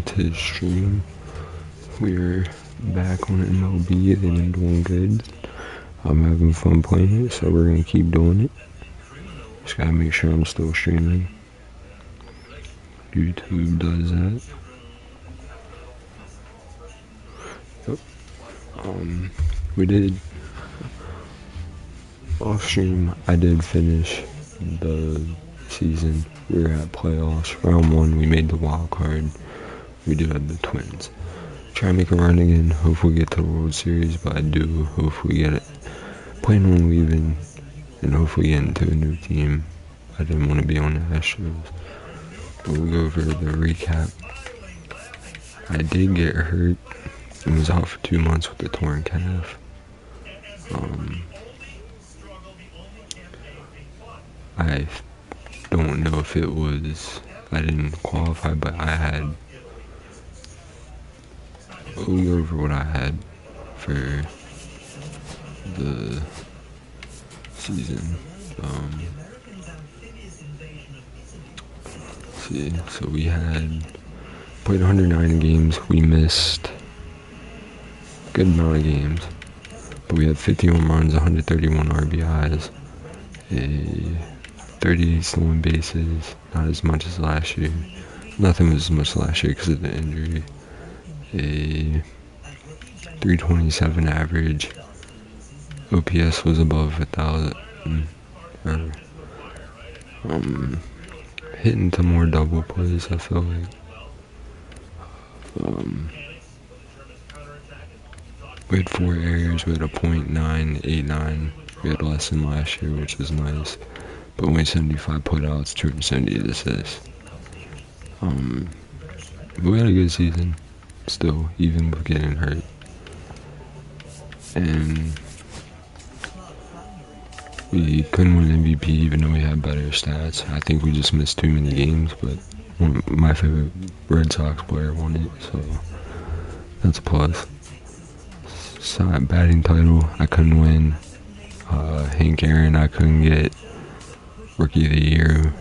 to stream. We're back on MLB. They've been doing good. I'm having fun playing it, so we're gonna keep doing it. Just gotta make sure I'm still streaming. YouTube does that. Yep. We did off stream. I did finish the season. We were at playoffs. Round 1, we made the wild card. We do have the Twins. Try and make a run again. Hopefully get to the World Series, but I do hopefully get it. Plan on leaving and hopefully get into a new team. I didn't want to be on the Astros. But we'll go over the recap. I did get hurt. I was out for 2 months with a torn calf. I don't know if it was, I didn't qualify, but I had, we'll go over what I had for the season. See, so we had played 109 games. We missed a good amount of games, but we had 50 home runs, 131 RBIs, 38 stolen bases, not as much as last year. Nothing was as much last year because of the injury. A 327 average. OPS was above 1,000. Hitting to more double plays, I feel like. We had 4 errors. We had a .989. We had less than last year, which is nice. But only 75 putouts, 278 assists. But we had a good season, still, even with getting hurt. And we couldn't win MVP even though we had better stats. I think we just missed too many games, but my favorite Red Sox player won it, so that's a plus. Side batting title, I couldn't win. Hank Aaron, I couldn't get Rookie of the Year.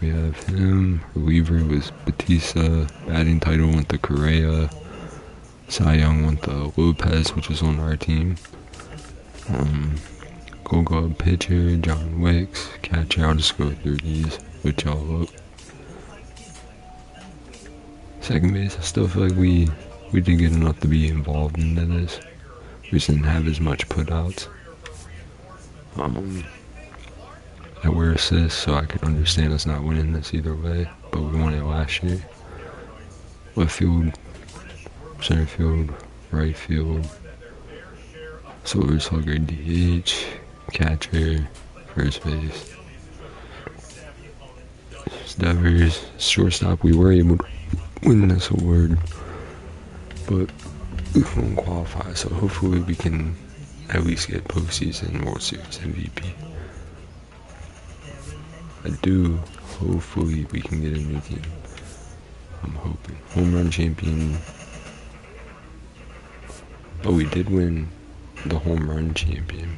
We have him. Reliever was Batista. Batting title went to Correa. Cy Young went to Lopez, which was on our team. Gold Glove pitcher, John Wicks. Catcher, I'll just go through these, which y'all up. Second base, I still feel like we did good enough to be involved in this. We just didn't have as much putouts. That were assists, so I could understand us not winning this either way, but we won it last year. Left field, center field, right field, Silver Slugger, DH, catcher, first base. Devers, shortstop, we were able to win this award, but we won't qualify, so hopefully we can at least get postseason World Series MVP. I do, hopefully we can get a new team. I'm hoping. Home run champion. Oh, we did win the home run champion.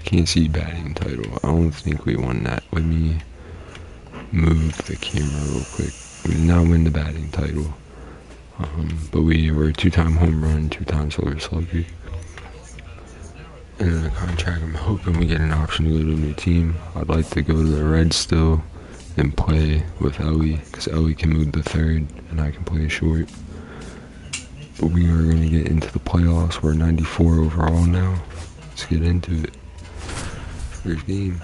Can't see batting title. I don't think we won that. Let me move the camera real quick. We did not win the batting title. But we were 2-time home run, 2-time Silver Slugger. And in the contract, I'm hoping we get an option to go to a new team. I'd like to go to the Reds still and play with Ellie, because Ellie can move the third and I can play short. But we are going to get into the playoffs. We're 94 overall now. Let's get into it. First game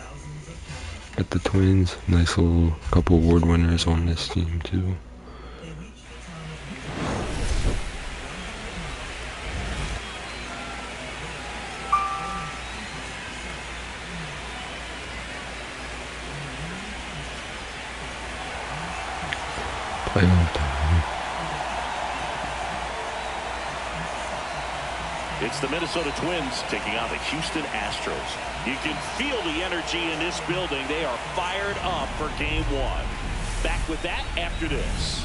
at the Twins. Nice little couple award winners on this team too. Playoff time. It's the Minnesota Twins taking on the Houston Astros. You can feel the energy in this building. They are fired up for game 1. Back with that after this.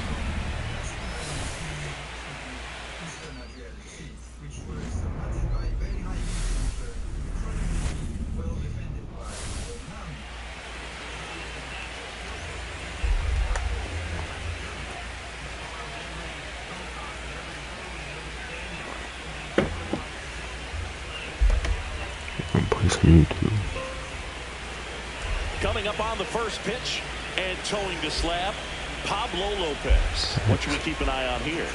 smooth too. Coming up on the first pitch and towing the slab, Pablo Lopez. What should we keep an eye on here?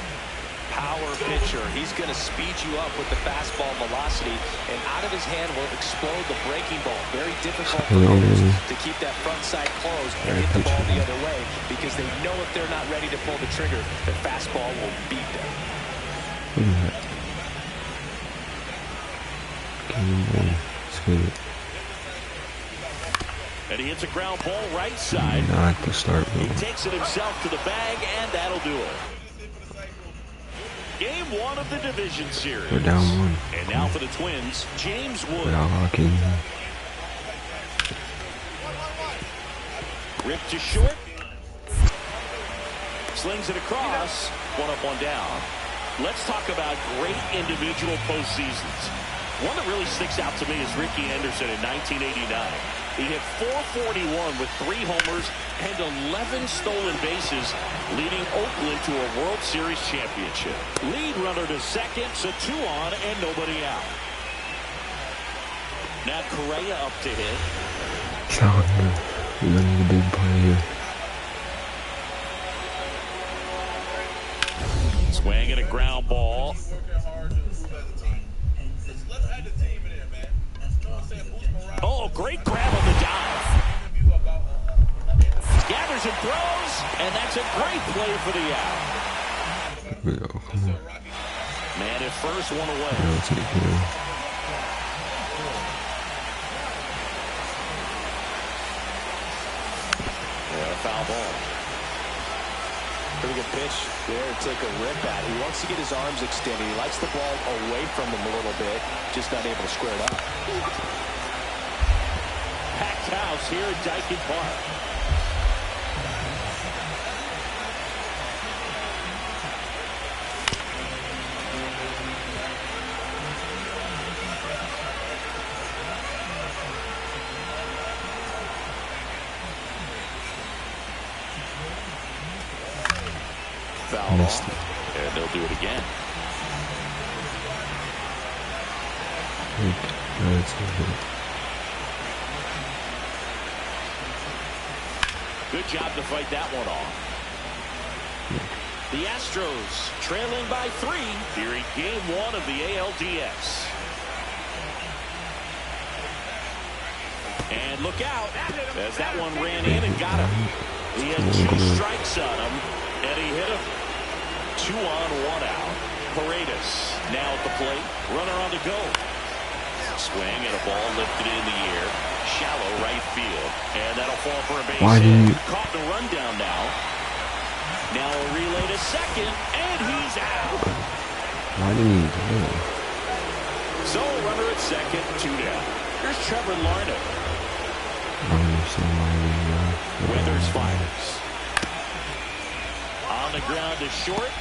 Power pitcher. He's going to speed you up with the fastball velocity, and out of his hand will explode the breaking ball. Very difficult for hitters to keep that front side closed and hit the ball the other way, because they know if they're not ready to pull the trigger, the fastball will beat them. Look at that. Let's get it. And he hits a ground ball right side. Not the start. He takes it himself to the bag, and that'll do it. Game 1 of the division series. We're down 1. And now for the Twins, James Wood. Without locking. Ripped to short. Slings it across. 1 up, 1 down. Let's talk about great individual postseasons. One that really sticks out to me is Ricky Anderson in 1989. He hit .441 with 3 homers and 11 stolen bases, leading Oakland to a World Series championship. Lead runner to second, so 2 on and nobody out. Now Correa up to hit. We're gonna need a big play here. Swing and a ground ball. Oh, great grab on the dive. Gathers and throws, and that's a great play for the out. Here we go. Come on. Man at first, 1 away. I'll take it. Yeah, a foul ball. Pretty good pitch there to take a rip at. He wants to get his arms extended. He likes the ball away from him a little bit, just not able to square it up. Packed house here at Dyken Park. Foul Missed ball. it. And they'll do it again. That's it. Good job to fight that one off. The Astros trailing by 3 here in Game 1 of the ALDS. And look out as that one ran in and got him. He had 2 strikes on him, and he hit him. 2 on, 1 out. Paredes now at the plate. Runner on the go. Swing and a ball lifted in the air. Shallow right field. And that'll fall for a base hit. Caught the rundown now. Now a relay to second, and he's out. Why didn't he go? So runner at second, 2 down. Here's Trevor Larned. I don't understand why he didn't go. Weathers fires. On the ground to short.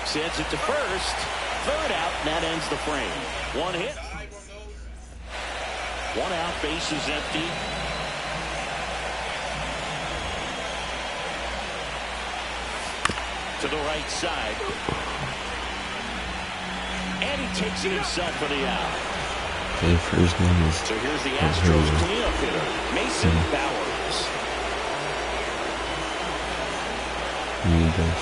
Sends it to first. 3rd out, and that ends the frame. 1 hit. 1 out, base is empty. To the right side. And he takes it himself for the out. Okay, first one is. So here's the Astros cleanup hitter, Mason Bowers. Need this.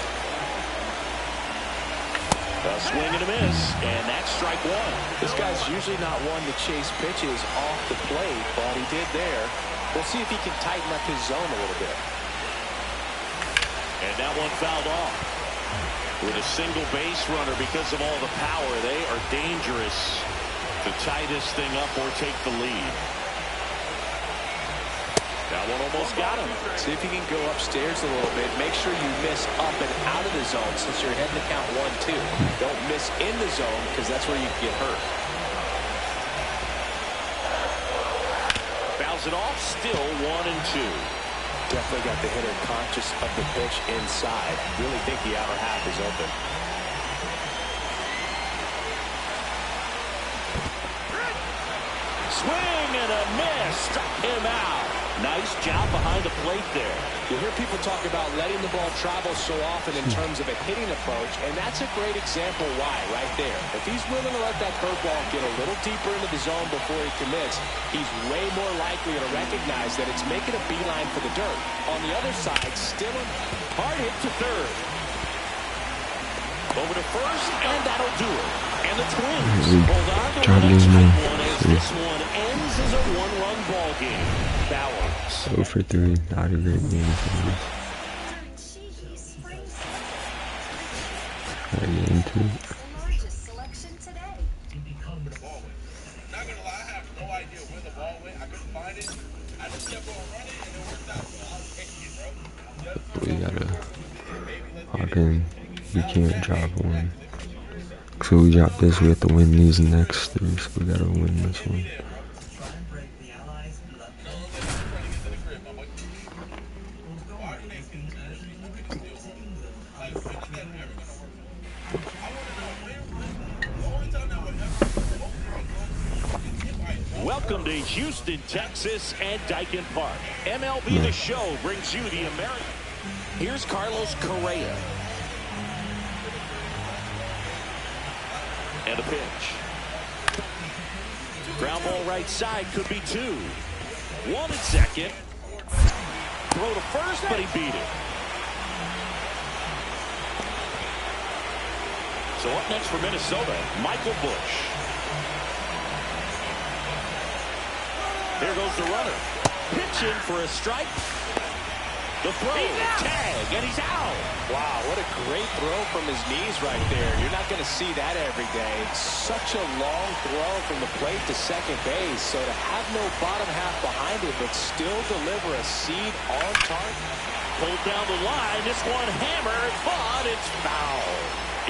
A swing and a miss, and that's strike 1. This guy's usually not one to chase pitches off the plate, but he did there. We'll see if he can tighten up his zone a little bit. And that one fouled off. With a single base runner, because of all the power, they are dangerous to tie this thing up or take the lead. That one almost got him. See if you can go upstairs a little bit. Make sure you miss up and out of the zone since you're heading to count 1-2. Don't miss in the zone because that's where you get hurt. Fouls it off, still 1-2. Definitely got the hitter conscious of the pitch inside. Really think the outer half is open. Swing and a miss. Struck him out. Nice job behind the plate there. You hear people talk about letting the ball travel so often in terms of a hitting approach, and that's a great example why right there. If he's willing to let that curveball get a little deeper into the zone before he commits, he's way more likely to recognize that it's making a beeline for the dirt. On the other side, still a hard hit to third. Over to first, and that'll do it. And the Twins hold on to a tight one as this one ends as a one-run ball game. Bowers. 0 for 3, not a great game for me. Gotta get into it. We gotta hop in. We can't drop one. So we drop this, we have to win these next 3, so we gotta win this one. Welcome to Houston, Texas, and Dyken Park. MLB The Show brings you the American. Here's Carlos Correa. And a pitch. Ground ball right side, could be 2. 1 at second. Throw to first, but he beat it. So up next for Minnesota, Michael Busch. There goes the runner. Pitching for a strike. The throw, tag, and he's out. Wow, what a great throw from his knees right there. You're not going to see that every day. Such a long throw from the plate to second base. So to have no bottom half behind it, but still deliver a seed on target. Pulled down the line. This one hammered, but it's foul.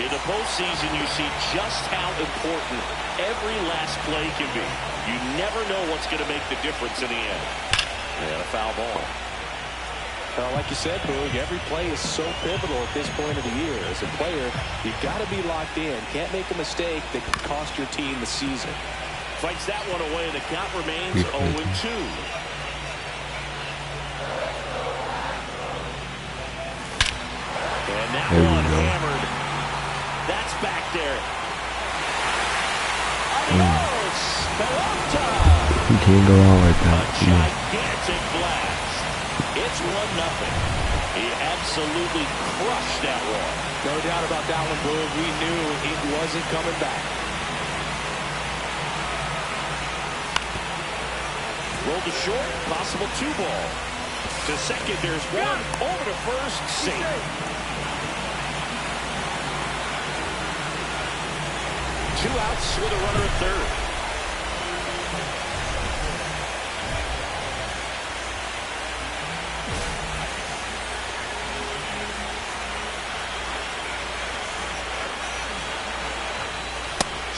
In the postseason, you see just how important every last play can be. You never know what's going to make the difference in the end. And a foul ball. Like you said, Boog, every play is so pivotal at this point of the year. As a player, you've got to be locked in. Can't make a mistake that could cost your team the season. Fights that one away, and the count remains 0-2. And that one hammered. That's back there. Adios, Pelota. You can't go out like that. A gigantic blast. It's 1-0. He absolutely crushed that one. No doubt about that one, Boog. We knew it wasn't coming back. Roll to short, possible 2-ball. To second, there's 1. Over to first, safe. 2 outs with a runner at third.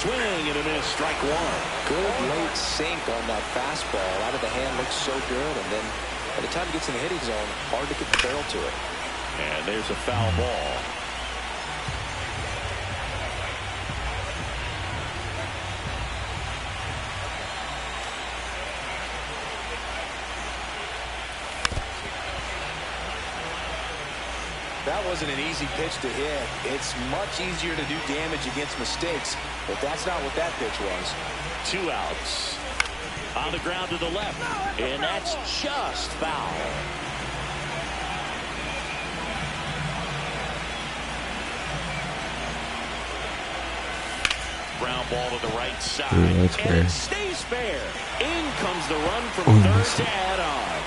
Swing and a miss, strike 1. Good late sink on that fastball. Out of the hand looks so good, and then by the time it gets in the hitting zone, hard to get the barrel to it. And there's a foul ball. That wasn't an easy pitch to hit. It's much easier to do damage against mistakes, but that's not what that pitch was. 2 outs. On the ground to the left, and that's just foul. Ground ball to the right side, and it stays fair. In comes the run from third to add on.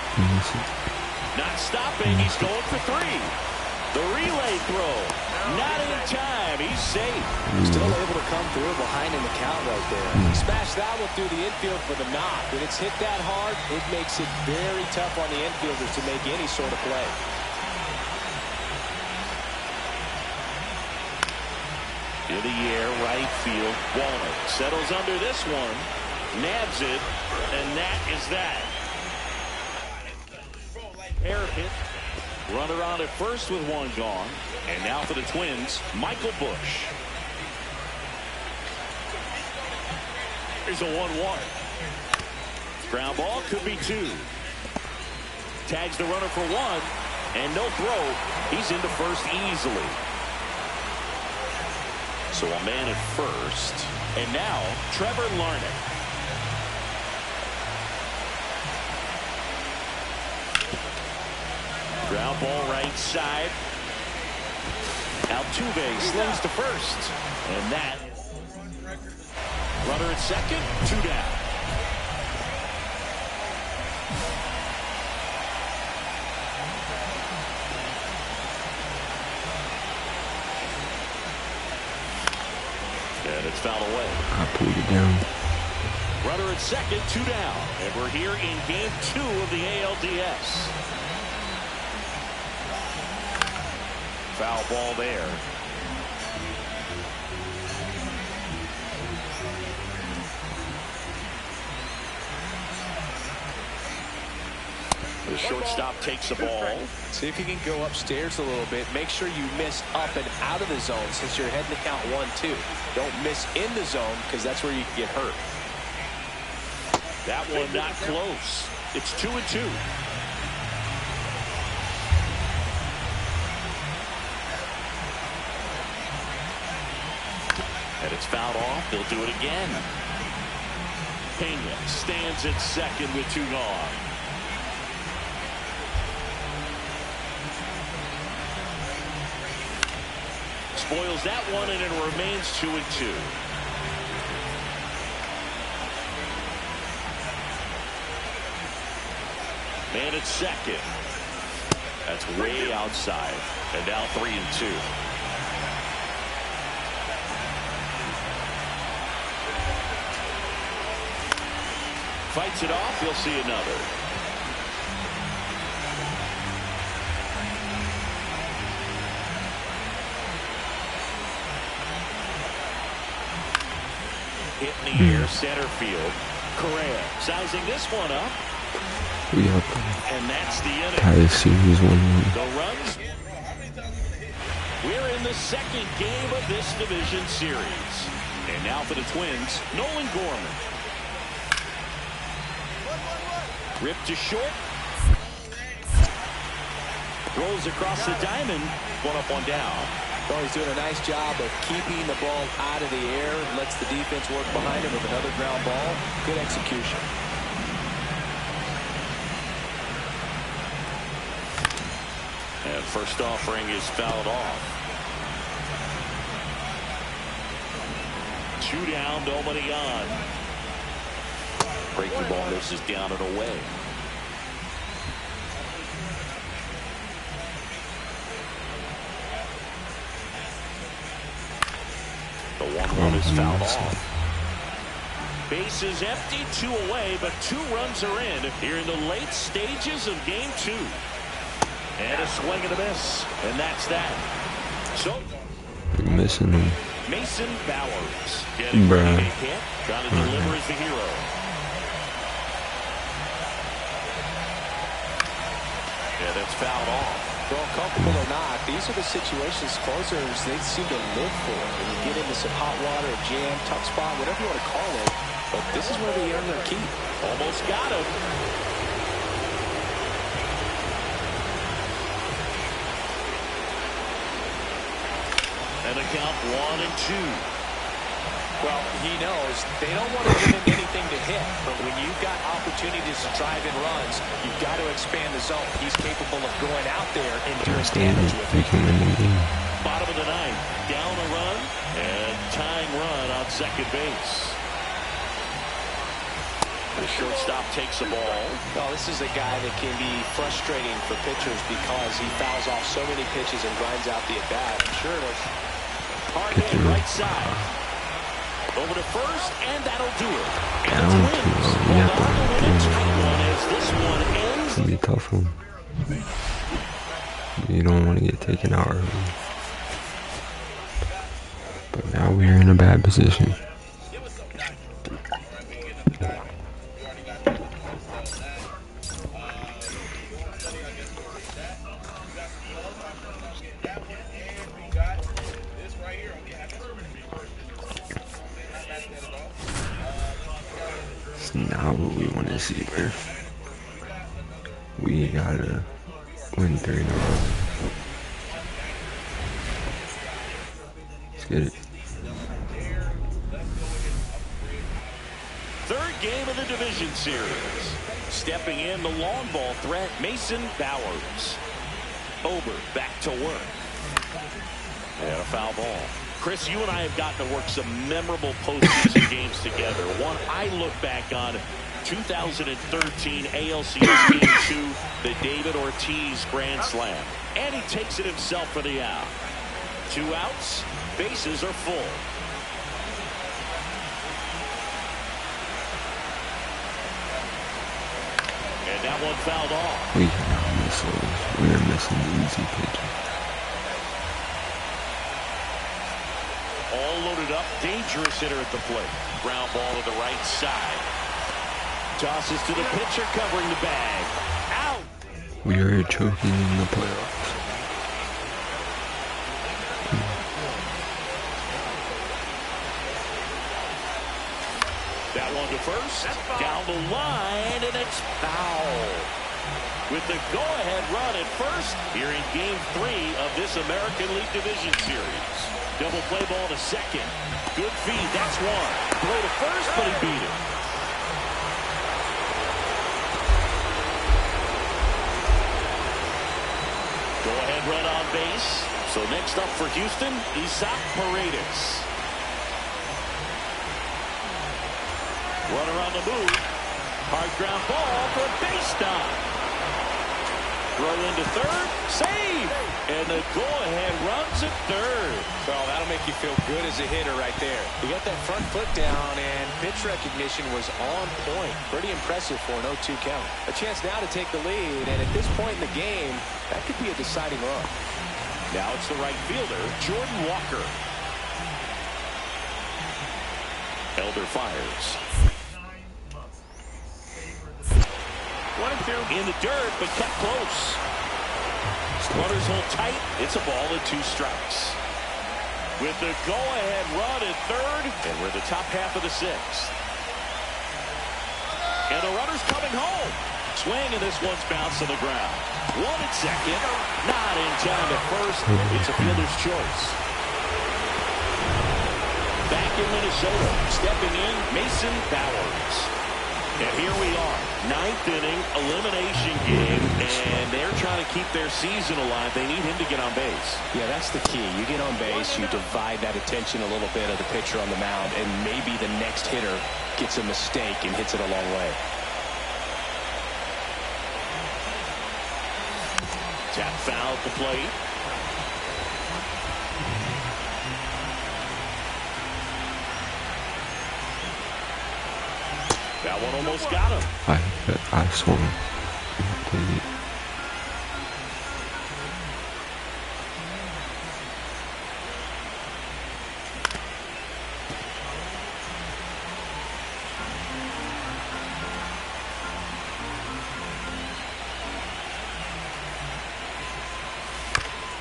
Not stopping, he's going for 3. The relay throw, not in time. He's safe. Still able to come through behind in the count right there. Smash that one through the infield for the knock. When it's hit that hard, it makes it very tough on the infielders to make any sort of play. In the air, right field. Walner settles under this one, nabs it, and that is that. Air hit. Runner on at first with 1 gone. And now for the Twins, Michael Busch. Here's a 1-1. Ground ball, could be 2. Tags the runner for 1. And no throw. He's into first easily. So a man at first. And now Trevor Larnach. Ground ball right side. Altuve slings to first. And that. Runner at second. 2 down. And it's fouled away. I pulled it down. Runner at second, 2 down. And we're here in game 2 of the ALDS. Foul ball there. The shortstop takes the ball. See if you can go upstairs a little bit. Make sure you miss up and out of the zone since you're heading to count 1-2. Don't miss in the zone because that's where you can get hurt. That one not close. It's 2-2. And it's fouled off. They'll do it again. Pena stands at second with 2 gone. Spoils that one, and it remains 2-2. Man at second. That's way outside. And now 3-2. Fights it off. You'll see another. Hit in the air, center field. Correa sizing this one up. We have And that's the inning. tie series 1-1. No runs. We're in the second game of this division series. And now for the Twins, Nolan Gorman. Ripped to short. Rolls across the diamond. 1 up, 1 down. Well, he's doing a nice job of keeping the ball out of the air. Lets the defense work behind him with another ground ball. Good execution. And first offering is fouled off. 2 down, nobody on. Breaking ball misses down and away. The 1-1 is fouled off. Base is empty, 2 away, but 2 runs are in here in the late stages of game 2. And a swing and a miss, and that's that. So We're missing him. Mason Bowers getting ready to hit, trying to deliver as the hero. Yeah, that's fouled off. Well, comfortable or not, these are the situations closers they seem to live for. When you get into some hot water, a jam, tough spot, whatever you want to call it. But this is where they earn their keep. Almost got him. And the count 1-2. Well, he knows they don't want to give him anything to hit. But when you've got opportunities to drive in runs, you've got to expand the zone. He's capable of going out there and doing damage with it. Bottom of the 9th, down a run and tying run on second base. The shortstop takes the ball. Well, this is a guy that can be frustrating for pitchers because he fouls off so many pitches and grinds out the at-bat. Sure enough. Hard hit right side. Over to first, and that'll do it. Down And to the Twins hold on to win a tight one as this one ends. It's gonna be a tough one. You don't want to get taken out early. But now we're in a bad position. It's not what we want to see, man. We gotta Win 3 in a row. Let's get it. Third game of the division series. Stepping in the long ball threat, Mason Bowers. Ober back to work. And a foul ball. Chris, you and I have gotten to work some memorable postseason games together. One I look back on, 2013 ALCS Game 2, the David Ortiz Grand Slam. And he takes it himself for the out. 2 outs, bases are full. And that one fouled off. We cannot miss those. We are missing the easy pitches. All loaded up, dangerous hitter at the plate. Ground ball to the right side. Tosses to the pitcher, covering the bag. Out. We are choking in the playoffs. That one to first, down the line, and it's foul. With the go-ahead run at first, here in Game 3 of this American League Division Series. Double play ball to second. Good feed, that's one. Throw to first, but he beat it. Go-ahead run on base. So next up for Houston, Isaac Paredes. Runner on the move. Hard ground ball for a base stop. Throw into third. Save. And the go-ahead runs at third. Well, that'll make you feel good as a hitter right there. You got that front foot down, and pitch recognition was on point. Pretty impressive for an 0-2 count. A chance now to take the lead, and at this point in the game, that could be a deciding run. Now it's the right fielder, Jordan Walker. Elder fires. 1-2 in the dirt, but kept close. Runners hold tight. It's a ball and 2 strikes. With the go-ahead run at third, and we're in the top half of the 6th. And the runner's coming home. Swing, and this one's bounced to the ground. 1 at second. Not in time at first. It's a fielder's choice. Back in Minnesota, stepping in, Mason Bowers. And here we are, 9th inning elimination game, and they're trying to keep their season alive. They need him to get on base. Yeah, that's the key. You get on base, you divide that attention a little bit of the pitcher on the mound, and maybe the next hitter gets a mistake and hits it a long way. Tap foul at the plate. That one almost got him. I swung.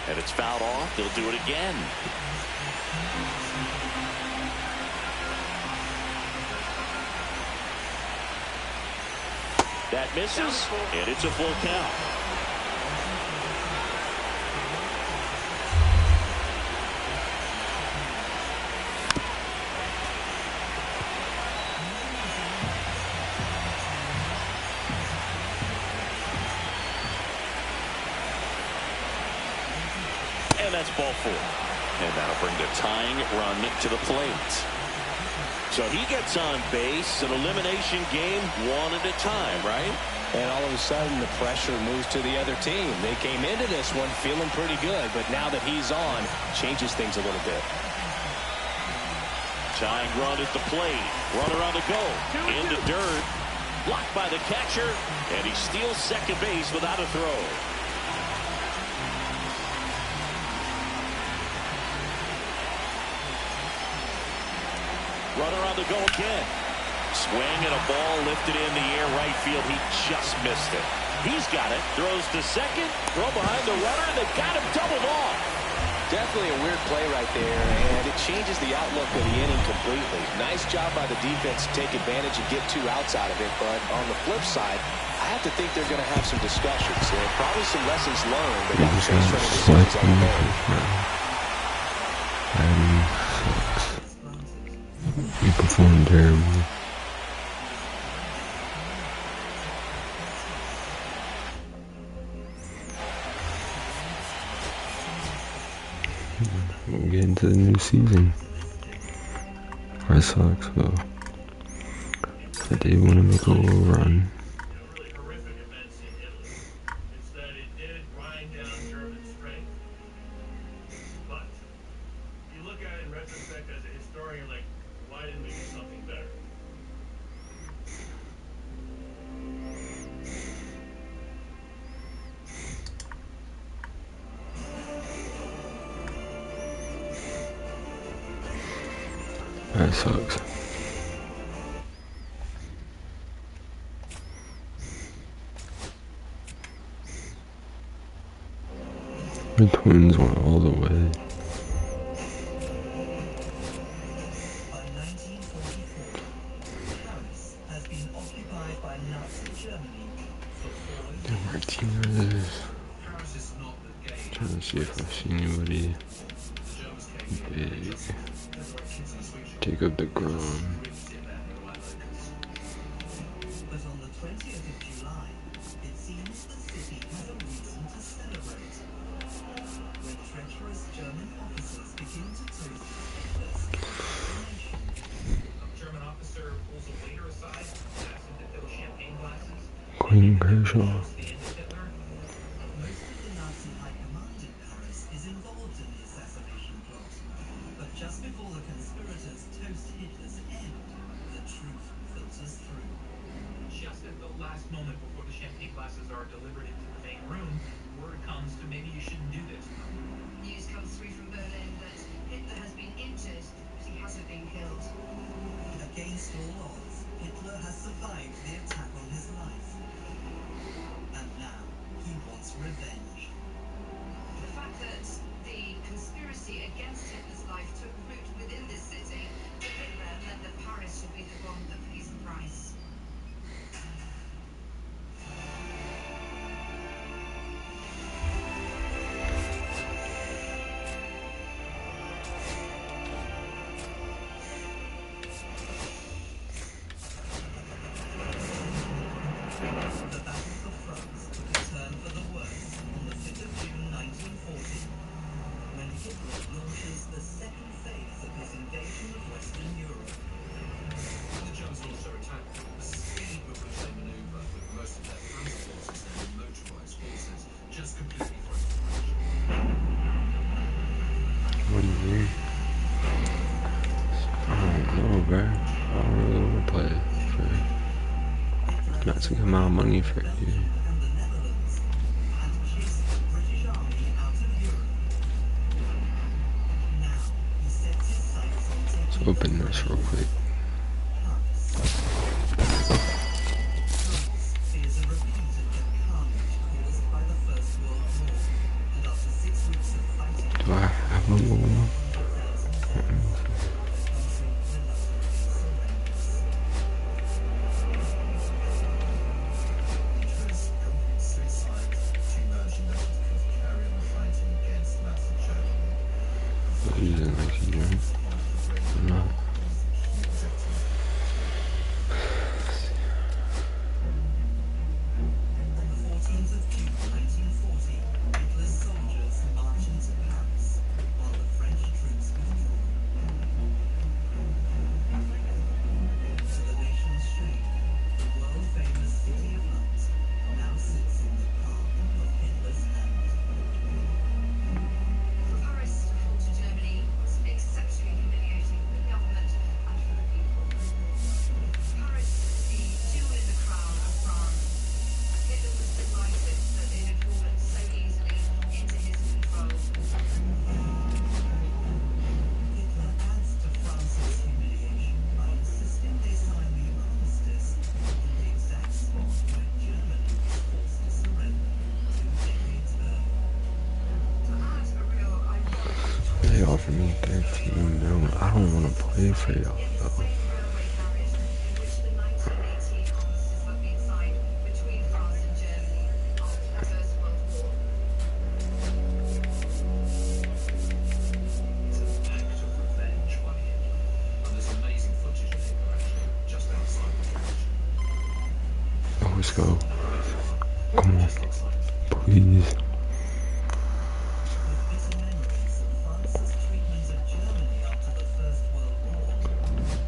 And it's fouled off. They'll do it again. That misses, and it's a full count. And that's ball 4. And that'll bring the tying run to the plate. So he gets on base, an elimination game 1 at a time, right? And all of a sudden, the pressure moves to the other team. They came into this one feeling pretty good, but now that he's on, changes things a little bit. Tying run at the plate. Runner on the go. Into dirt. Blocked by the catcher, and he steals second base without a throw. Runner on the go again. Swing and a ball lifted in the air right field. He just missed it. He's got it. Throws to second. Throw behind the runner. They got him doubled off. Definitely a weird play right there, and it changes the outlook of the inning completely. Nice job by the defense to take advantage and get 2 outs out of it, but on the flip side, I have to think they're going to have some discussions and probably some lessons learned We about just transferring got decisions selected on in the the road. first round. That sucks. We performed terribly. We'll get into the new season. That sucks, but I did want to make a little run. That sucks. The Twins went all the way. Martinez. Trying to see if I see anybody big. Take up the ground. But on the 20th of July, it seems the city has a reason to celebrate. When treacherous German officers begin to toast Hitler's assassination. A German officer pulls a waiter aside, asks him to fill champagne glasses. Queen Kershaw. Most of the Nazi high command in Paris is involved in the assassination plot. But just before the conspirators toast Hitler's end, the truth filters through. Just at the last moment before the champagne glasses are delivered into the main room, word comes to maybe you shouldn't do this. News comes through from Berlin that Hitler has been injured, but he hasn't been killed. Against all odds, Hitler has survived the attack on his life. And now, he wants revenge. The fact that the conspiracy against Hitler's life took root within this city, for Hitler meant that Paris should be the one that pays the price. The Battle for France took a turn for the worse on the 5th of June 1940, when Hitler launches the second phase of his invasion of Western Europe. The Germans launched their attack with a speed before they maneuver, with most of their transporters and motorized forces just completely frustrated. What do you mean? I don't know, bro. I don't really want to play for not to come out money for you. And the Netherlands, and chased the British Army out of Europe. Now, he sets his sights on taking Let's open this real quick. Paris. Fears a repeat of the carnage caused by the First World War, and after 6 weeks of fighting, Do I have a little one? 100,000 dead. Using like you know. No. On the 14th of June 1940, Hitler's soldiers march into Paris, while the French troops withdraw. To the nation's shame, the world-famous city of light now sits in the palm of Hitler's hand. For Paris to fall to Germany was exceptionally humiliating for the government and for the people. Paris, the jewel in the crown of France. Hitler was delighted that it had fallen so easily into his control. Hitler adds to France's humiliation by insisting they sign the armistice on the exact spot where Germany was forced to surrender 2 decades earlier. To add a real ironic They offered me 13 million. I don't want to play for y'all though. railway carriage in which the 1918 armistice had been signed between France go. Come on. Please. With bitter memories of France's treatment of Germany after the First World War,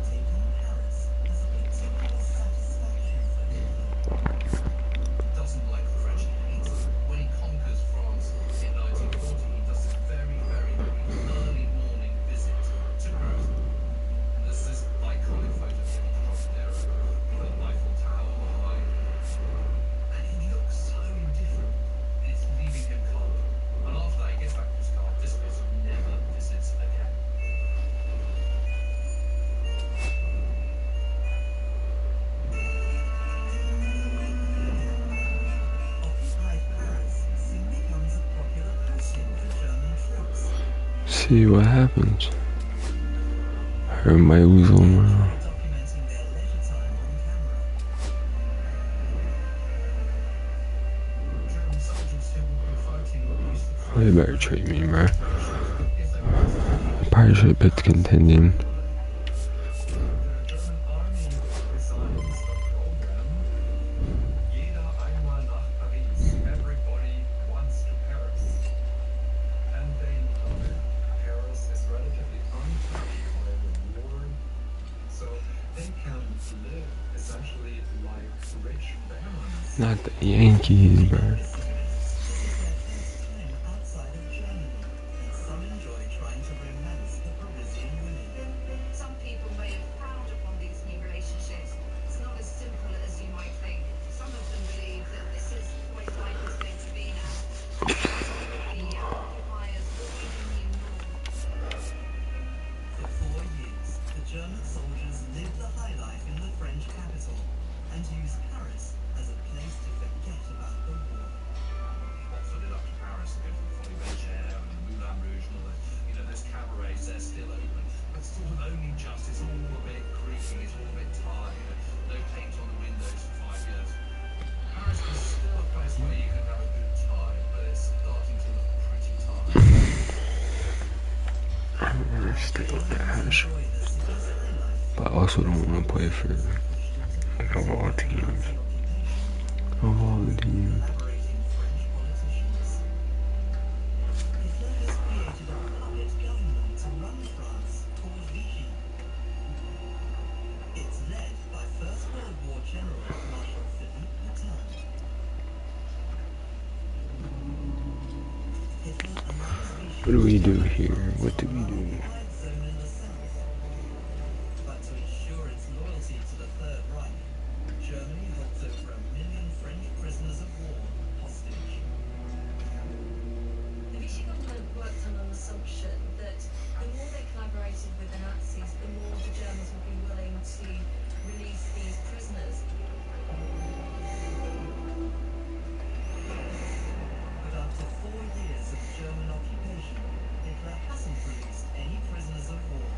taking Paris as a particular satisfaction for Hitler. Doesn't like the French hate. When he conquers France in 1940, he does this very, very early morning visit to Paris. And there's this iconic photo of him on the Trocadero with the Eiffel Tower behind. And he looks so indifferent. And it's leaving him cold. And after that, he gets back to his car, dissipates, and never visits again. Occupied Paris soon becomes a popular posting for German troops. See what happens. Everybody was on around. Documenting their leisure time on camera. German soldiers still will be fighting east of Oh, they better treat me, bro. if they want to. Probably should have picked continuing. The German army designs a program. Jeder einmal nach Paris. Everybody wants to Paris. And they love it. Paris is relatively untouched by the war. So they can live essentially like rich barons. Not the Yankees, bro. It is their first time outside of Germany, and some enjoy trying to romance the Parisian women. Some people may have frowned upon these new relationships. It's not as simple as you might think. Some of them believe that this is the way life is going to be now. The occupiers will be the new norm. For 4 years, the German soldiers lived the high life in the French capital and used Paris as a place to forget about the war. Offered it up to Paris and go to the Folie Bergère and the Moulin Rouge and all that. You know, those cabarets, they're still open. But sort of only just, it's all a bit creaky, it's all a bit tired, you know, no paint on the windows for 5 years. Paris is still a place where you can have a good time, but it's starting to look pretty tired. I'm gonna stay on Dash. Enjoy the city's high life. But I also don't want to play for like of all teams. Of all the teams. Collaborating French politicians. Hitler has created a puppet government to run France called Vichy. It's led by First World War General Marshal Philippe Pétain. Hitler allows Vichy What do we do here? What do we do? occupied zone in the south. But to ensure its loyalty to the Third Reich, Germany holds over 1 million French prisoners of war hostage. The Vichy government worked on an assumption that the more they collaborated with the Nazis, the more the Germans would be willing to release these prisoners. But after 4 years of German occupation, Hitler hasn't released any prisoners of war.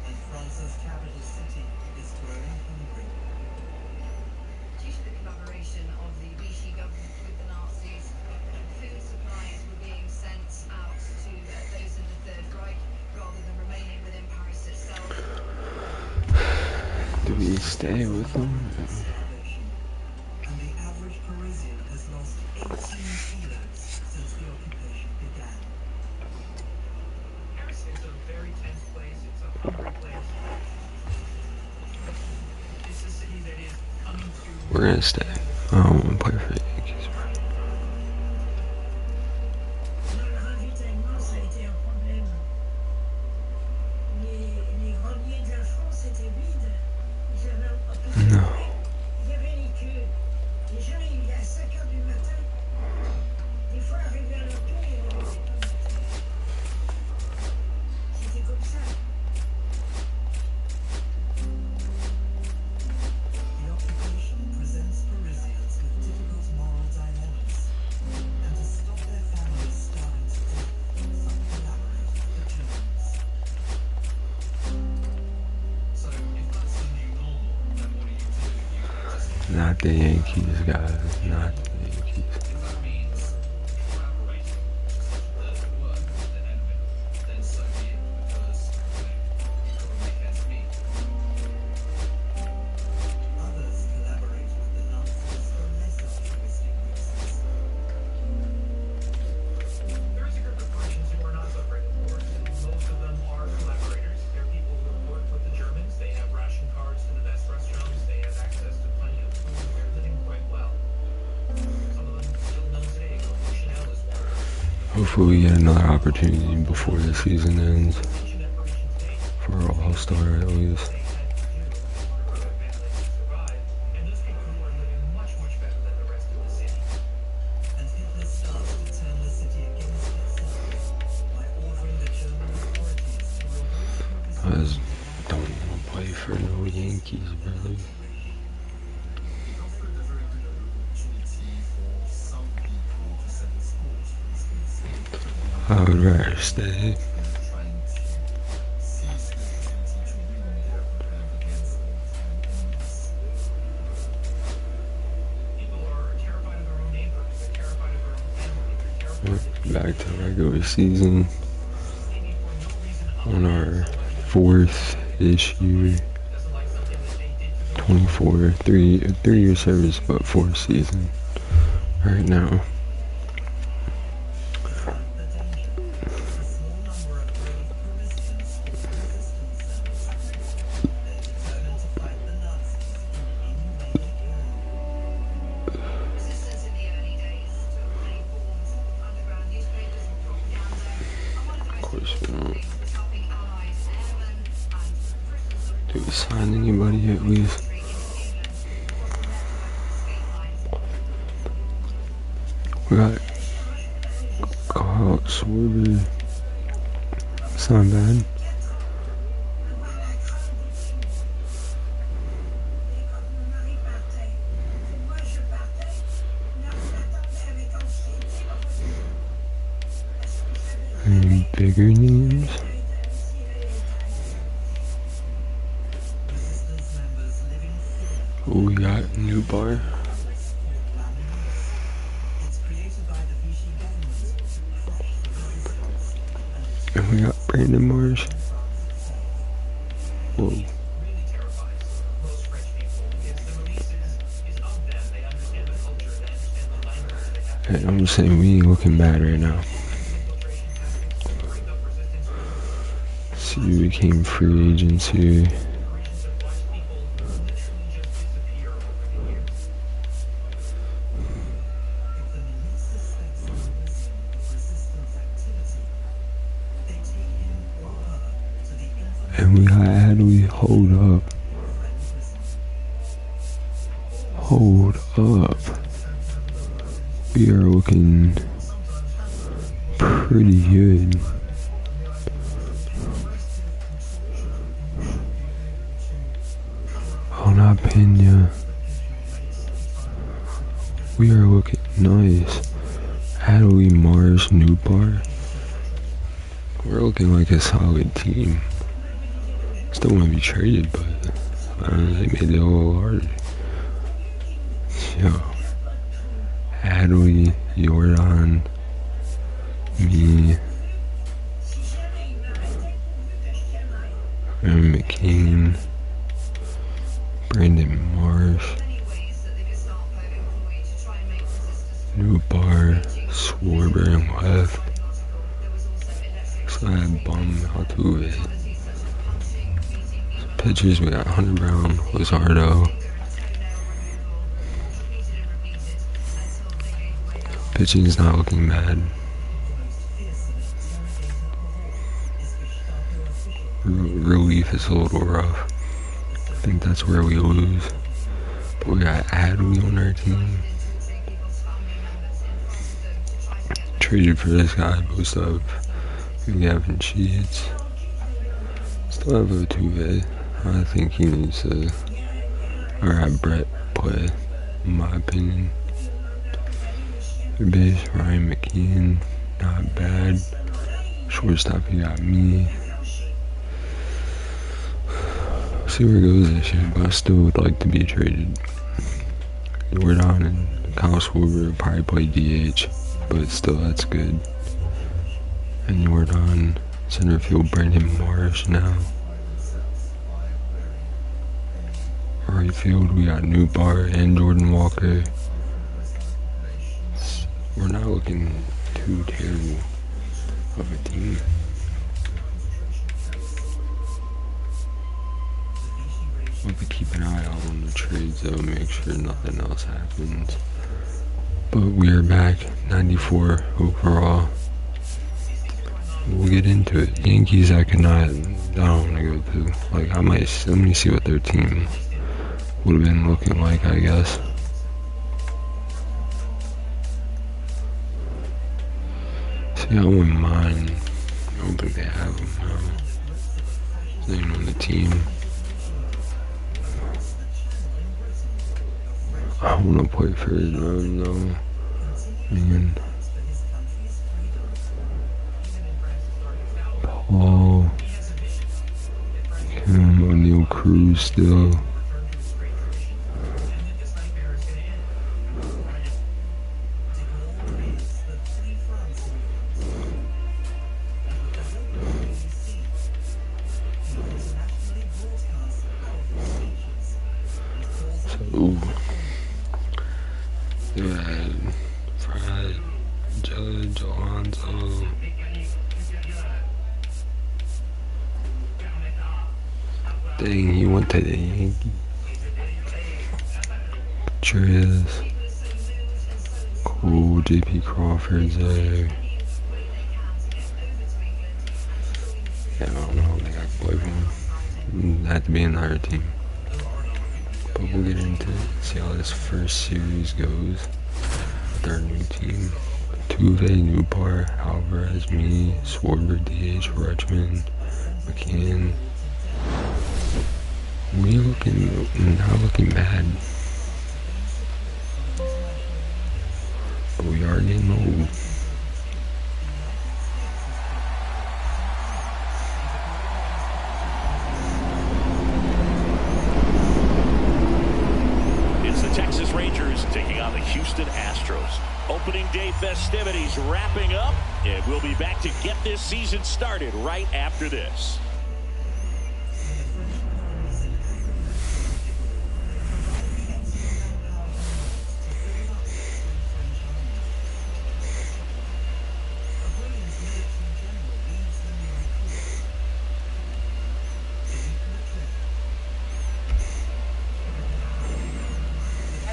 And France's capital city is growing hungry. Due to the collaboration of the Vichy government with the Nazis, food supplies were being sent out to those in the Third Reich rather than remaining within Paris itself. Do we stay with them? Starvation. And the average Parisian has lost 18 kilos since the occupation began. Paris is a very tense place, it's a hungry place. It's a city that is coming to... We're gonna stay. I don't want to play for the Yankees, bro. Le ravitaillement, ça a été un problème. Les greniers de la France étaient vides. Ils avaient un peu de Non. bruit. Il y avait les queues. Les gens, il est à 5 h du matin. Des fois, arrivé à leur tour, il n'y avait pas de matériel. C'était comme ça. The occupation presents Parisians with difficult moral dilemmas. And to stop their families starving to death, some collaborate with the Germans. So, if that's the new normal, then what do? You just... Not the Yankees, guys. Not the Yankees. If that means collaborating to such dirty work with the enemy, then so be it, because, you know, you've got to make ends meet. Others Hopefully we get another opportunity before the season ends. For our All-Star at least. I just don't want to play for no Yankees, brother. I would rather stay. Back to regular season on our 4th-ish year. 24, three-year service, but 4th season right now. Did we sign anybody at least? We got Swerve. It's not bad. Any bigger names? Oh, we got a new bar. And we got Brandon Marsh. Whoa. Hey, I'm just saying we ain't looking bad right now. See, we became free agents here. And we got Adley. Hold up. Hold up. We are looking pretty good. Not Pena. We are looking nice. Adley, Mars, new bar. We're looking like a solid team. Still want to be traded, but they made it a little harder. Yo, Adley, Jordan, me, and McCain. Brandon Marsh, new bar, Swarber and left. So I bum Altuve. Pitchers, we got Hunter Brown, Luzardo. Pitching is not looking bad. Relief is a little rough. I think that's where we lose. But we got Adley on our team. Traded for this guy, post up. We have Sheets. Still have Altuve. I think he needs to, or have Brett play, in my opinion. Third base, Ryan McKeon, not bad. Shortstop, he got me. See where it goes this year, but I still would like to be traded. Jordan and Kyle Schwarber probably play DH, but still that's good. And Jordan, center field, Brandon Marsh now. Right field, we got New Bar and Jordan Walker. We're not looking too terrible of a team. We'll have to keep an eye out on the trades though, make sure nothing else happens. But we are back, 94 overall. We'll get into it. Yankees, I don't want to go to. Like, let me see what their team would have been looking like, I guess. See, I wouldn't mind. I don't think they have them now. His name on the team. I want to play for his run, though. Man. Paul. O'Neal Cruz still. So, they had Fred, Judge, Alonso. Dang, he went to the Yankees. Patrice, Cole, JP Crawford's there. Yeah, I don't know. They got to play for him. It had to be another team. But we'll get into it. See how this first series goes with our new team. Tuve, Newpart, Alvarez, me, Schwarber, DH, Rutschman, McCann. We not looking bad. But we are getting old. It's the Texas Rangers taking on the Houston Astros. Opening day festivities wrapping up, and we'll be back to get this season started right after this.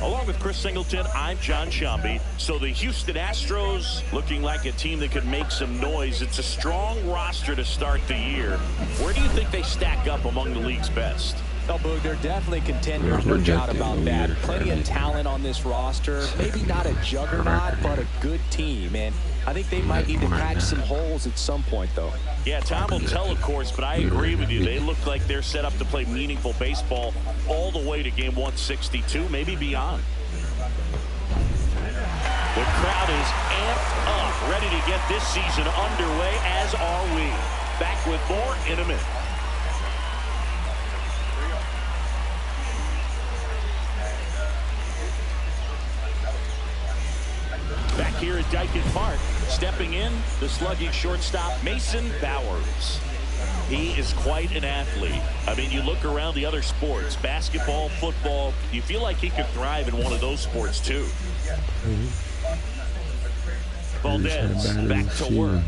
Along with Chris Singleton, I'm John Shambi. So the Houston Astros looking like a team that could make some noise. It's a strong roster to start the year. Where do you think they stack up among the league's best? Oh, Boog, they're definitely contenders, no doubt about that. Plenty of talent on this roster. Maybe not a juggernaut, but a good team. And I think they might need to patch some holes at some point, though. Yeah, time will tell, of course, but I agree with you. They look like they're set up to play meaningful baseball all the way to game 162, maybe beyond. The crowd is amped up, ready to get this season underway, as are we. Back with more in a minute. Back here at Dyken Park, stepping in, the slugging shortstop, Mason Bowers. He is quite an athlete. I mean, you look around the other sports, basketball, football, you feel like he could thrive in one of those sports, too. Valdez back to work.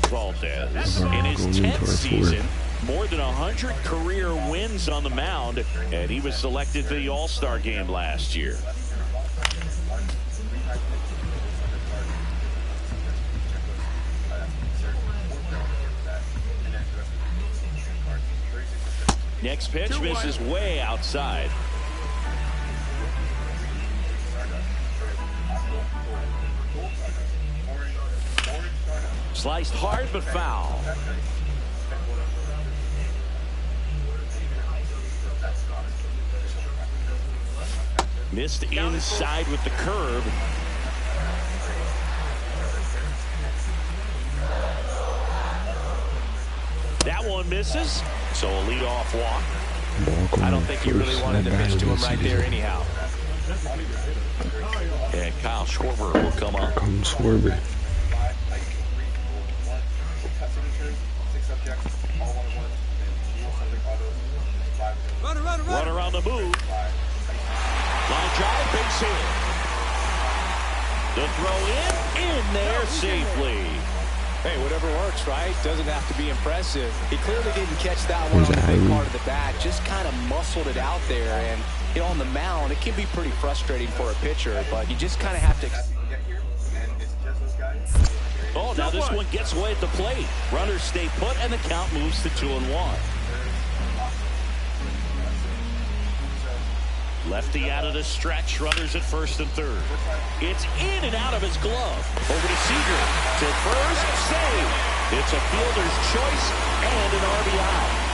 Valdez in his 10th season, more than 100 career wins on the mound, and he was selected for the All-Star game last year. Next pitch misses way outside. Sliced hard but foul. Missed inside with the curve. That one misses. So a leadoff walk. I don't think he really wanted to pitch to him right there anyhow. And Kyle Schwarber will come up. Comes Schwarber. Runner on the move. Line drive, base hit. The throw in there safely. Hey, whatever works, right? Doesn't have to be impressive. He clearly didn't catch that one on the big part of the bat. Just kind of muscled it out there. And, you know, on the mound, it can be pretty frustrating for a pitcher. But you just kind of have to... Oh, Now this one gets away at the plate. Runners stay put, and the count moves to 2-1. Lefty out of the stretch. Runners at first and third. It's in and out of his glove. Over to Seager. To first. Save. It's a fielder's choice and an RBI.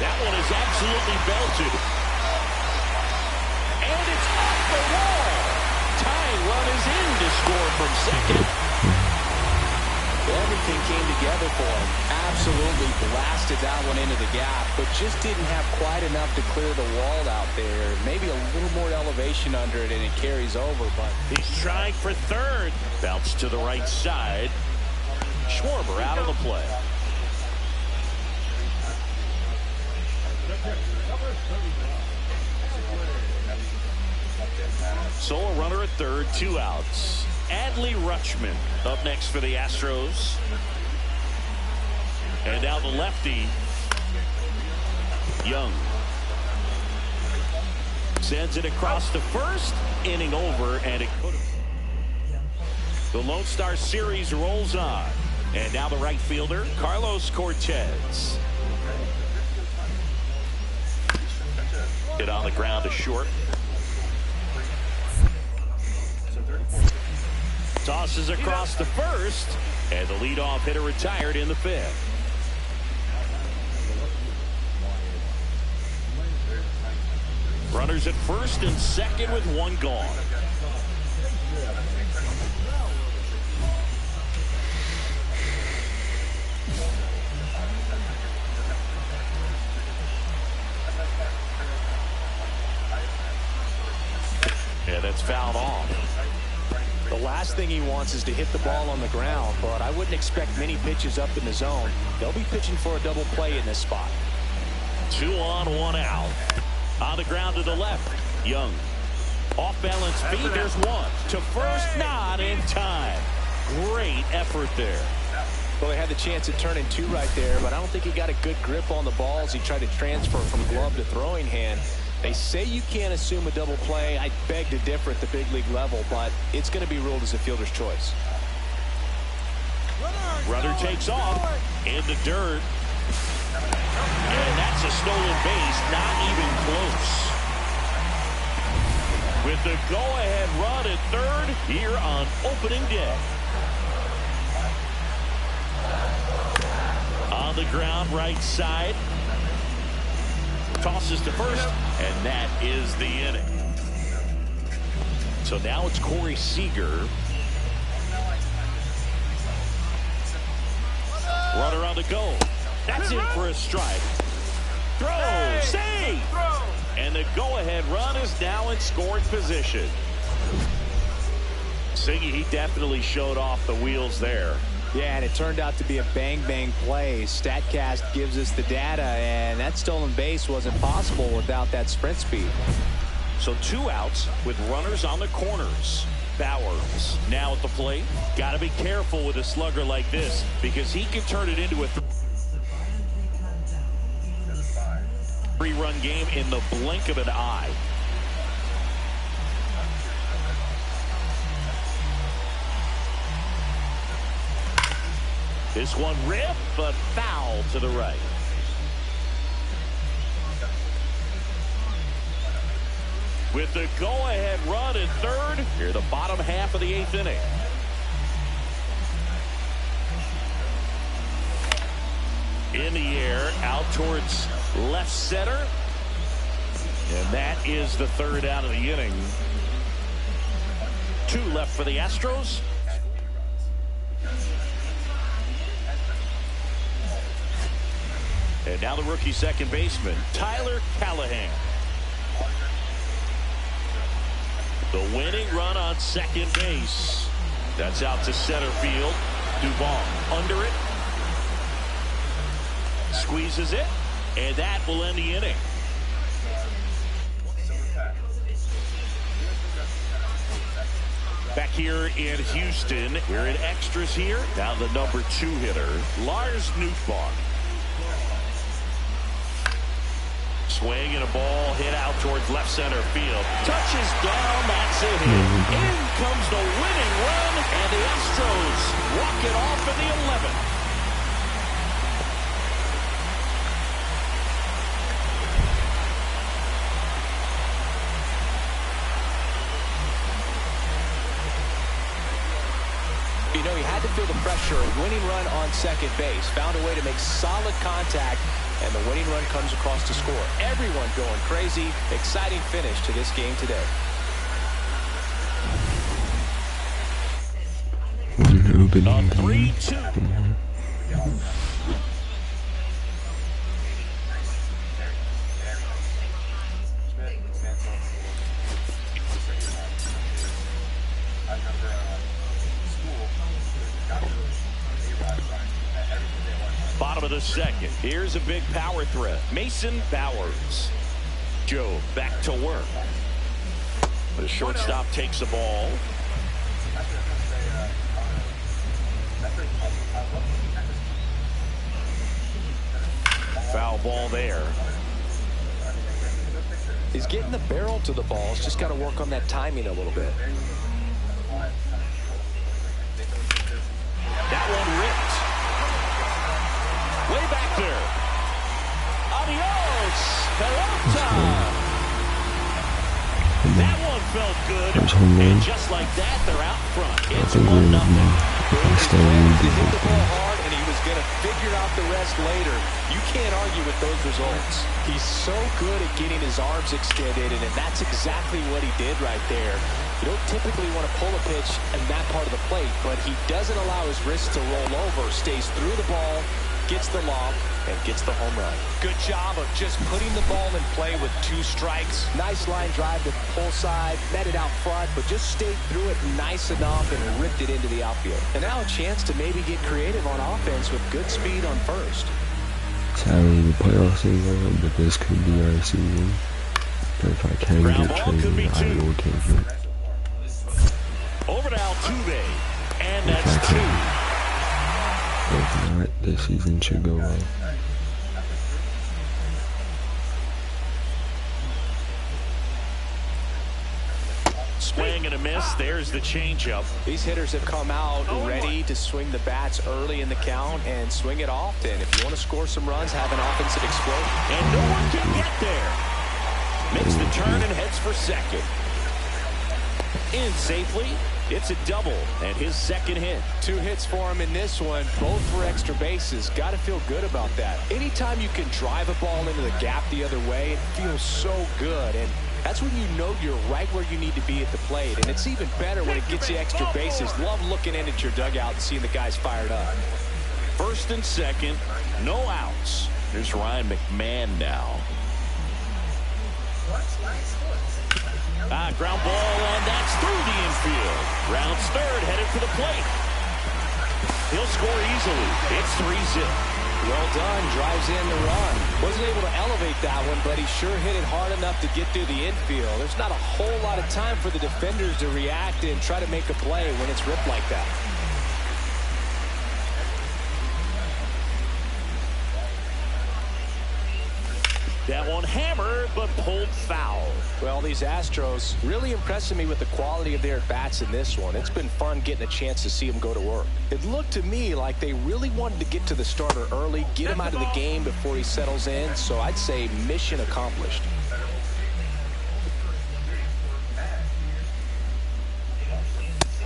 That one is absolutely belted. And it's off the wall. Tying run is in to score from second. Everything came together for him. Absolutely blasted that one into the gap, but just didn't have quite enough to clear the wall out there. Maybe a little more elevation under it, and it carries over. But he's trying for third. Bounce to the right side. Schwarber out of the play. Solo runner at third, 2 outs. Adley Rutschman up next for the Astros. And now the lefty, Young. Sends it across to first. Inning over, and it could have. The Lone Star Series rolls on. And now the right fielder, Carlos Cortez. Hit on the ground to short. Tosses across to first, and the leadoff hitter retired in the 5th. Runners at first and second with 1 gone. Yeah, that's fouled off. the last thing he wants is to hit the ball on the ground, but I wouldn't expect many pitches up in the zone. They'll be pitching for a double play in this spot. 2 on, 1 out. On the ground to the left, Young. Off balance feet, there's one. To first, not in time. Great effort there. Well, they had the chance of turning 2 right there, but I don't think he got a good grip on the ball as he tried to transfer from glove to throwing hand. They say you can't assume a double play. I beg to differ at the big league level, but it's going to be ruled as a fielder's choice. Runner takes off in the dirt. And that's a stolen base, not even close. With the go-ahead run at third here on opening day. On the ground, right side. Tosses to first, and that is the inning. So now it's Corey Seager. Runner on the go. That's in for a strike. Throw, save! And the go-ahead run is now in scoring position. Siggy, he definitely showed off the wheels there. Yeah, and it turned out to be a bang-bang play. StatCast gives us the data, and that stolen base wasn't possible without that sprint speed. So 2 outs with runners on the corners. Bowers now at the plate. Got to be careful with a slugger like this because he can turn it into a 3-run game in the blink of an eye. This one ripped, but foul to the right. With the go-ahead run in third, here the bottom half of the 8th inning. In the air, out towards left center. And that is the 3rd out of the inning. 2 left for the Astros. And now the rookie second baseman, Tyler Callahan. The winning run on second base. That's out to center field. Duvall under it. Squeezes it. And that will end the inning. Back here in Houston, we're in extras here. Now the number 2 hitter, Lars Nootbaar. Swing and a ball hit out towards left center field. Touches down, that's a hit. In comes the winning run, and the Astros walk it off in the 11th. You know, he had to feel the pressure. A winning run on second base. Found a way to make solid contact, and the winning run comes across to score. Everyone going crazy. Exciting finish to this game today. One opening. 3-2. Bottom of the second. Here's a big power threat. Mason Bowers. Joe back to work. The shortstop takes the ball. Foul ball there. He's getting the barrel to the ball. He's just got to work on that timing a little bit. That one ripped. Way back there. Adios, pelota. That one felt good. And just like that, they're out front. It's 1-0. He hit the ball hard, and he was going to figure out the rest later. You can't argue with those results. He's so good at getting his arms extended, and that's exactly what he did right there. You don't typically want to pull a pitch in that part of the plate, but he doesn't allow his wrist to roll over, stays through the ball, gets the lob, and gets the home run. Good job of just putting the ball in play with 2 strikes. Nice line drive to pull side, met it out front, but just stayed through it nice enough and ripped it into the outfield. And now a chance to maybe get creative on offense with good speed on first. Sadly, the playoffs ain't going, but this could be our season. But if I can get traded, I will take it. Over to Altuve, and that's 2. If not, this season should go well. Swing and a miss. There's the changeup. These hitters have come out ready to swing the bats early in the count and swing it often. If you want to score some runs, have an offensive explosion. And no one can get there. Makes the turn and heads for second. In safely. It's a double and his second hit. 2 hits for him in this one, both for extra bases. Got to feel good about that. Anytime you can drive a ball into the gap the other way, it feels so good. And that's when you know you're right where you need to be at the plate. And it's even better when it gets you extra bases. Love looking in at your dugout and seeing the guys fired up. First and second, no outs. There's Ryan McMahon now. Ground ball, and that's through the infield. Rounds third, headed for the plate. He'll score easily. It's 3-0. Well done, drives in the run. Wasn't able to elevate that one, but he sure hit it hard enough to get through the infield. There's not a whole lot of time for the defenders to react and try to make a play when it's ripped like that. That one hammered, but pulled foul. Well, these Astros really impressing me with the quality of their at-bats in this one. It's been fun getting a chance to see them go to work. It looked to me like they really wanted to get to the starter early, get him out of the game before he settles in. So I'd say mission accomplished.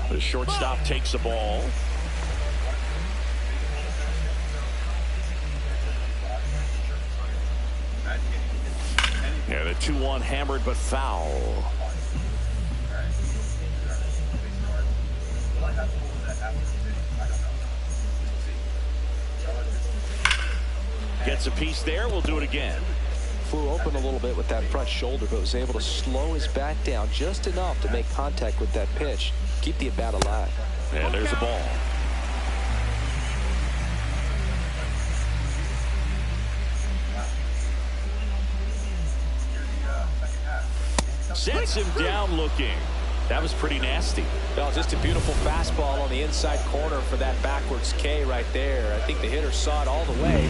The shortstop takes the ball. Yeah, the 2-1 hammered but foul. Gets a piece there. We'll do it again. Flew open a little bit with that front shoulder, but was able to slow his bat down just enough to make contact with that pitch. Keep the at-bat alive. And there's the ball. Sets him down looking. That was pretty nasty. Well, just a beautiful fastball on the inside corner for that backwards K right there. I think the hitter saw it all the way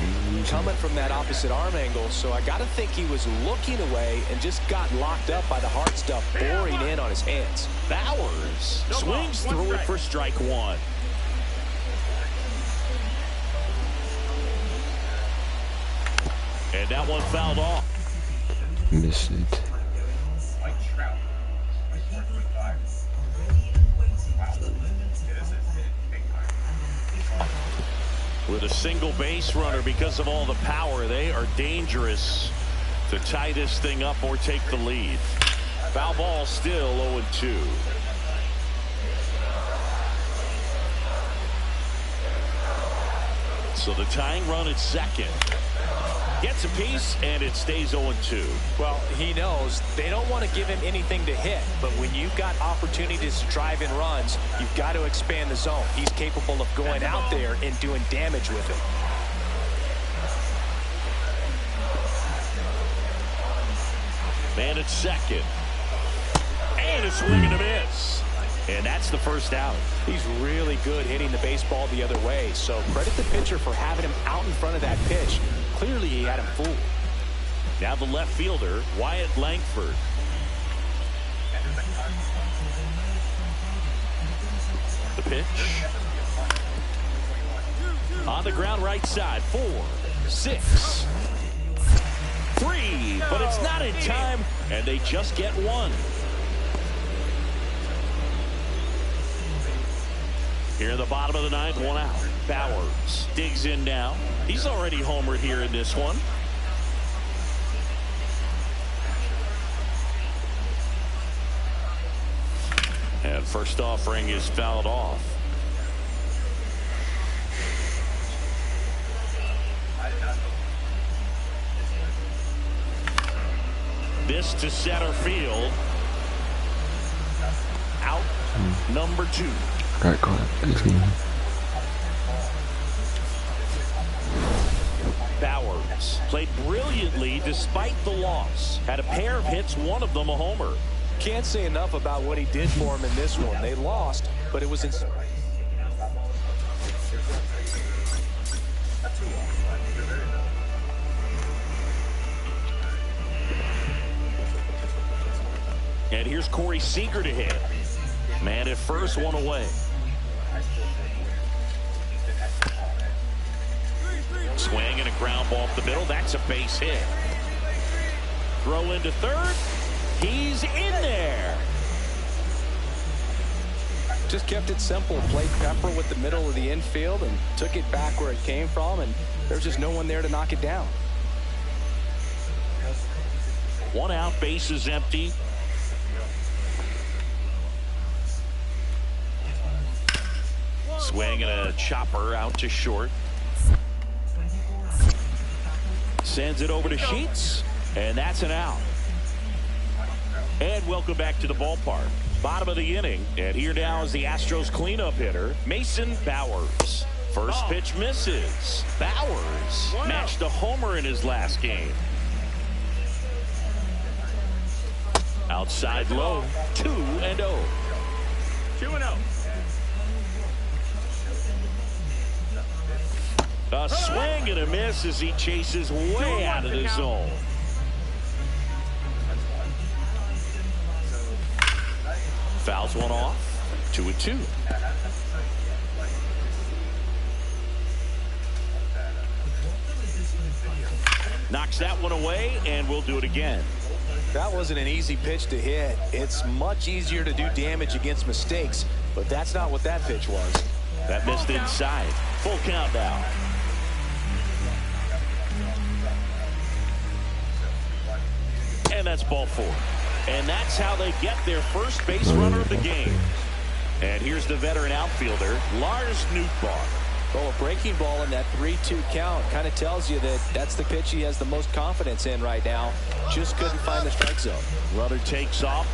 coming from that opposite arm angle. So I got to think he was looking away and just got locked up by the hard stuff boring in on his hands. Bowers swings through it for strike one. And that one fouled off. Missed it. With a single base runner, because of all the power, they are dangerous to tie this thing up or take the lead. Foul ball, still 0-2. So the tying run at second gets a piece, and it stays 0-2. Well, he knows they don't want to give him anything to hit, but when you've got opportunities to drive in runs, you've got to expand the zone. He's capable of going out there and doing damage with it. Man at second. And a swing and a miss. And that's the first out. He's really good hitting the baseball the other way, so credit the pitcher for having him out in front of that pitch. Clearly he had him fooled. Now the left fielder, Wyatt Langford. The pitch. On the ground right side. 4, 6, 3. But it's not in time, and they just get one. Here in the bottom of the ninth, 1 out. Bowers digs in now. He's already homered here in this one. And first offering is fouled off. This to center field. Out number 2. Right, caught it. Bowers played brilliantly despite the loss. Had a pair of hits, one of them a homer. Can't say enough about what he did for him in this one. They lost, but it was in. And here's Corey Seager to hit. Man at first, one away. Swing and a ground ball up the middle. That's a base hit. Throw into third. He's in there. Just kept it simple. Played Pepper with the middle of the infield and took it back where it came from, and there's just no one there to knock it down. 1 out, base is empty. Swing and a chopper out to short. Sends it over to Sheets, and that's an out. And welcome back to the ballpark. Bottom of the inning, and here now is the Astros cleanup hitter, Mason Bowers. First pitch misses. Bowers matched a homer in his last game. Outside low, 2-0. 2-0. A swing and a miss as he chases way out of the zone. Fouls one off. 2-2. Knocks that one away, and we'll do it again. That wasn't an easy pitch to hit. It's much easier to do damage against mistakes, but that's not what that pitch was. That missed inside. Full count now. And that's ball 4. And that's how they get their first base runner of the game. And here's the veteran outfielder, Lars Nootbaar. Well, a breaking ball in that 3-2 count kind of tells you that that's the pitch he has the most confidence in right now. Just couldn't find the strike zone. Runner takes off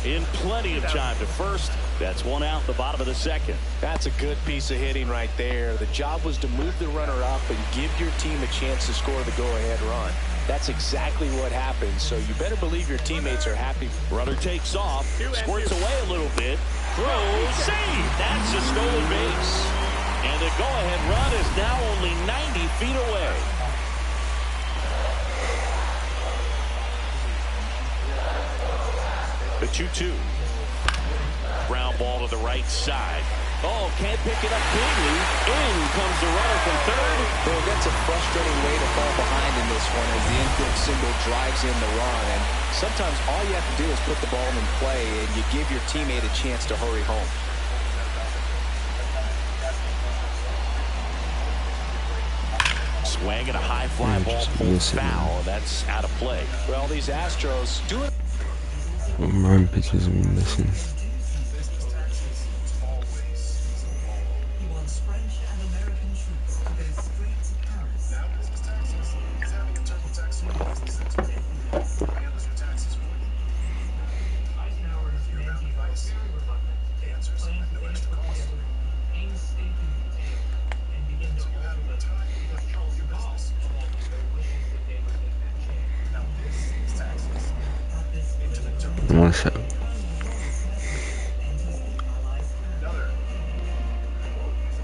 in plenty of time to first. That's 1 out, the bottom of the second. That's a good piece of hitting right there. The job was to move the runner up and give your team a chance to score the go-ahead run. That's exactly what happened, so you better believe your teammates are happy. Runner takes off, squirts away a little bit, throws, save. That's a stolen base. And the go-ahead run is now only 90 feet away. The 2-2. Ground ball to the right side. Oh, can't pick it up cleanly. In comes the runner from third. Well, that's a frustrating way to fall behind in this one as the infield single drives in the run. And sometimes all you have to do is put the ball in play and you give your teammate a chance to hurry home. Swing and a high fly ball pulled foul. That's out of play. Well, these Astros do it. Run pitches we missing. He wants French and American troops to go straight to Paris. Now business taxes is having a TurboTax swing businesses. Handles your taxes for you. Eisenhower has been anti-vice, very reluctant to take plans with any together painstaking detail and begin to alter them because Charles de Gaulle wishes that they would take that chance. Now this is taxes. At this Into the turbo. What's up? Another.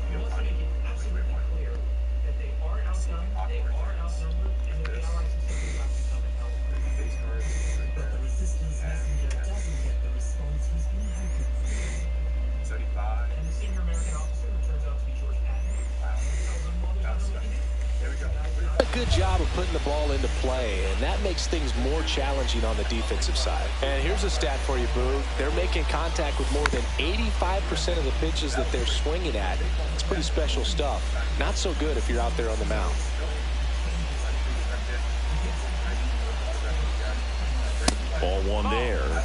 We want to make it absolutely clear that they are outdone, they are outnumbered, and that the Allies have simply got to come and help. But the resistance messenger doesn't get the response he's been hoping for. 35. And the senior American officer, who turns out to be George Patton, tells them while there's nothing to do. There we go. A good job of putting the ball into play, and that makes things more challenging on the defensive side. And here's a stat for you, Boog. They're making contact with more than 85% of the pitches that they're swinging at. It's pretty special stuff. Not so good if you're out there on the mound. Ball one there.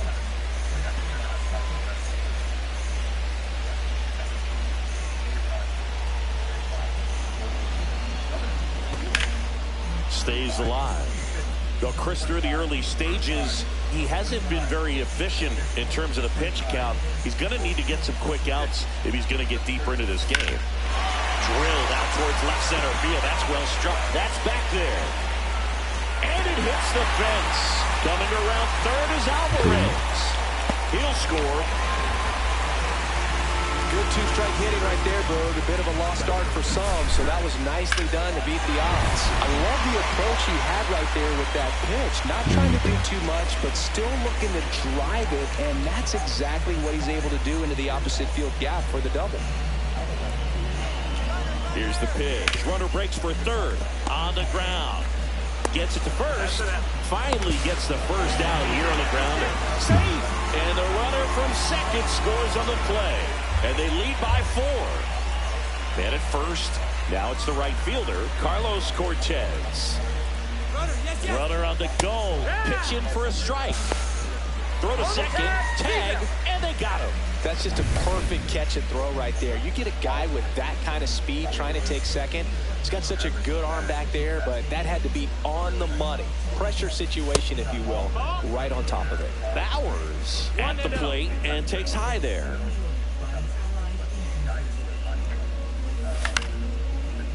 Stays alive. Well, Chris, through the early stages, he hasn't been very efficient in terms of the pitch count. He's going to need to get some quick outs if he's going to get deeper into this game. Drilled out towards left center field. That's well struck. That's back there. And it hits the fence. Coming around third is Alvarez. He'll score. Good two-strike hitting right there, Boog. A bit of a lost start for some, so that was nicely done to beat the odds. I love the approach he had right there with that pitch. Not trying to do too much, but still looking to drive it, and that's exactly what he's able to do into the opposite field gap for the double. Here's the pitch. Runner breaks for third. On the ground. Gets it to first. Finally gets the first out here on the grounder. Safe. And the runner from second scores on the play. And they lead by 4. Man at first. Now it's the right fielder, Carlos Cortez. Runner on the go. Pitch in for a strike. Throw to second. Tag. And they got him. That's just a perfect catch and throw right there. You get a guy with that kind of speed trying to take second. He's got such a good arm back there, but that had to be on the money. Pressure situation, if you will, right on top of it. Bowers at the plate and takes high there.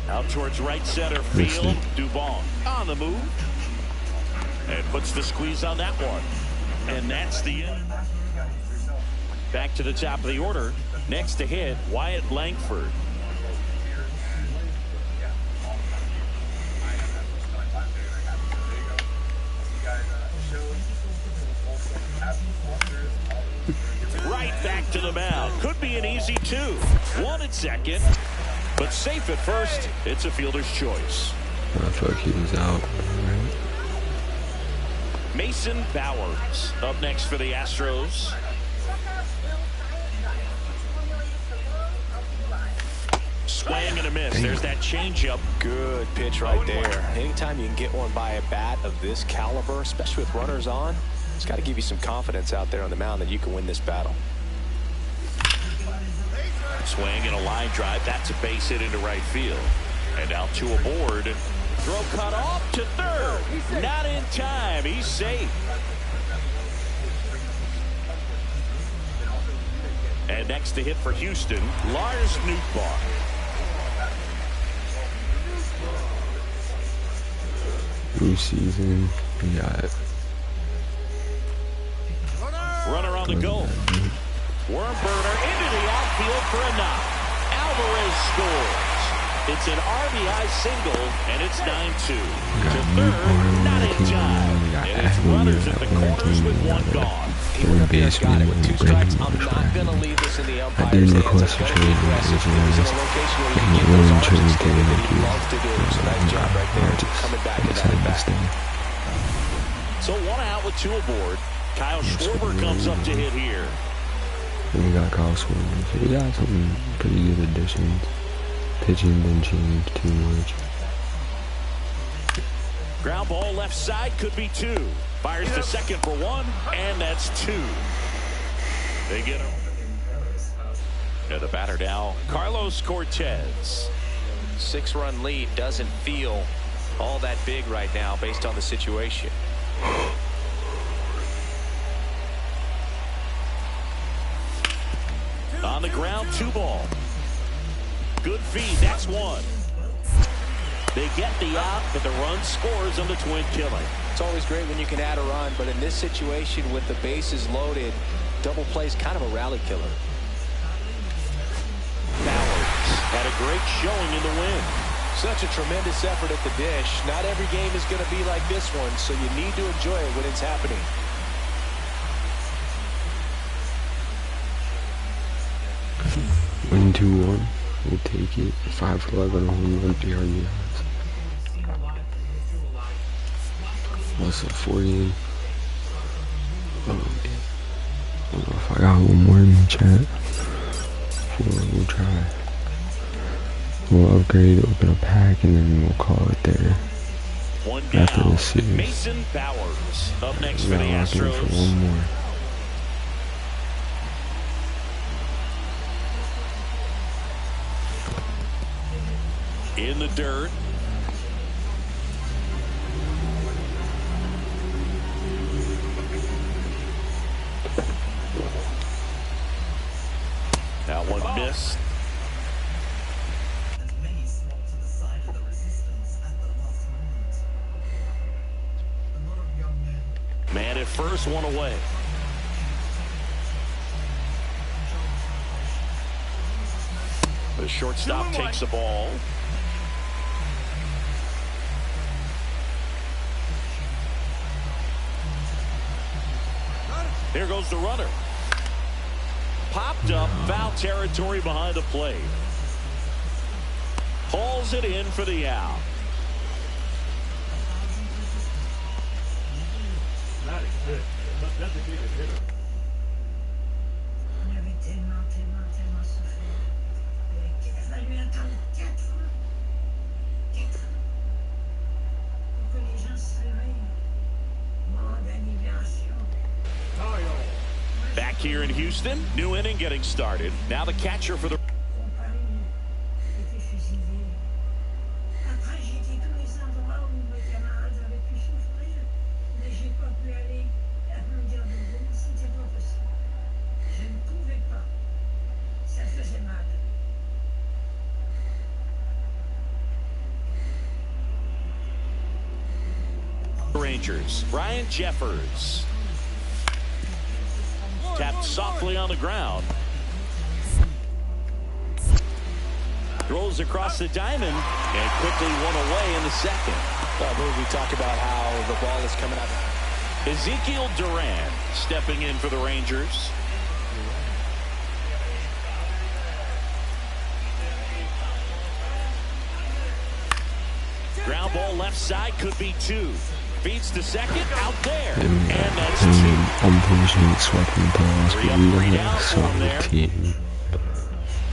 Out towards right center field. Duvall on the move. And puts the squeeze on that one. And that's the end. Back to the top of the order. Next to hit, Wyatt Langford. Right back to the mound. Could be an easy 2. 1 at second. But safe at first. It's a fielder's choice. I feel like he was out. Right. Mason Bowers up next for the Astros. Swing and a miss. There's that changeup. Good pitch right there. Anytime you can get one by a bat of this caliber, especially with runners on, it's got to give you some confidence out there on the mound that you can win this battle. Swing and a line drive. That's a base hit into right field. And out to aboard. Throw cut off to third. Not in time. He's safe. And next to hit for Houston, Lars Nootbaar. New season. We got Runner on the go. Worm burner into the outfield for a knock. Alvarez scores. It's an RBI single, and it's 9-2. To third, not in time. And it's runners at the corners with one gone. third baseman and Brandon Marshall. I did request a trade when it was released, and it wasn't traded to the Yankees. I decided to stay. So 1 out with 2 aboard. Kyle Schwarber comes up to hit here. And we got Kyle Schwarber, so we got some pretty good additions. Pitching didn't change too much. Ground ball left side, could be 2. Fires to second for 1, and that's 2. They get him. And the batter now, Carlos Cortez. 6-run lead doesn't feel all that big right now based on the situation. On the ground, 2 ball. Good feed, that's 1. They get the out, but the run scores on the twin killing. It's always great when you can add a run, but in this situation with the bases loaded, double play is kind of a rally killer. Bowers had a great showing in the win. Such a tremendous effort at the dish. Not every game is going to be like this one, so you need to enjoy it when it's happening. Win 2-1. We'll take it. 5-11 home run, 3 RBIs. What's up, 40? Oh, yeah. I don't know if I got one more in the chat. We'll try. We'll upgrade, open a pack, and then we'll call it there. One down. After this series. Mason Bowers up next for We're the looking Astros. for one more. In the dirt. That one missed. And many swapped to the side of the resistance at the last moment. A lot of young men. Man at first, 1 away. The shortstop takes the ball. Here goes the runner. Popped up, foul territory behind the plate. Hauls it in for the out. That is good. That's a good hitter. On avait tellement souffert. Il a fallu attendre 4 ans. 4 ans. Pour que les gens se réveillent. Mort d'annihilation. Back here in Houston, new inning getting started. Now the catcher for the... Mon pari était fusillé. Après, j'ai été tous les endroits où mes camarades avaient pu souffrir, mais j'ai pas pu aller applaudir debout. C'était pas possible. Je ne pouvais pas. Ça faisait mal. Rangers, Ryan Jeffers. Tapped softly on the ground. Throws across the diamond and quickly 1 away in the second. We talk about how the ball is coming out. Ezekiel Duran stepping in for the Rangers. Ground ball left side, could be 2. Feeds to second, out there. And that's 2. Unfortunately, swept in the playoffs, but we don't have a solid team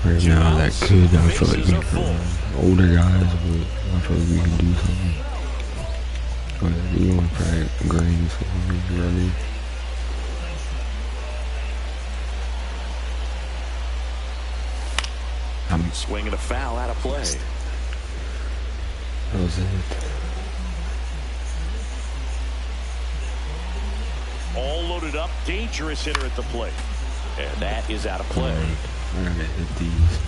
right now that could. I feel like we can, older guys, but I feel like we can do something. But we going for grains, so we're ready. I'm swinging a foul out of play. That was it. All loaded up, dangerous hitter at the plate. And that is out of play. I gotta hit these.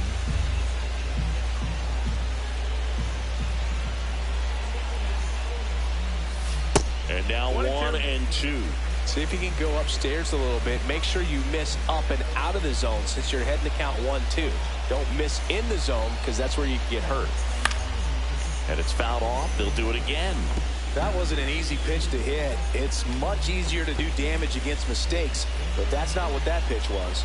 And now 1-2. See if you can go upstairs a little bit. Make sure you miss up and out of the zone since you're heading to count 1-2. Don't miss in the zone because that's where you can get hurt. And it's fouled off. They'll do it again. That wasn't an easy pitch to hit. It's much easier to do damage against mistakes, but that's not what that pitch was.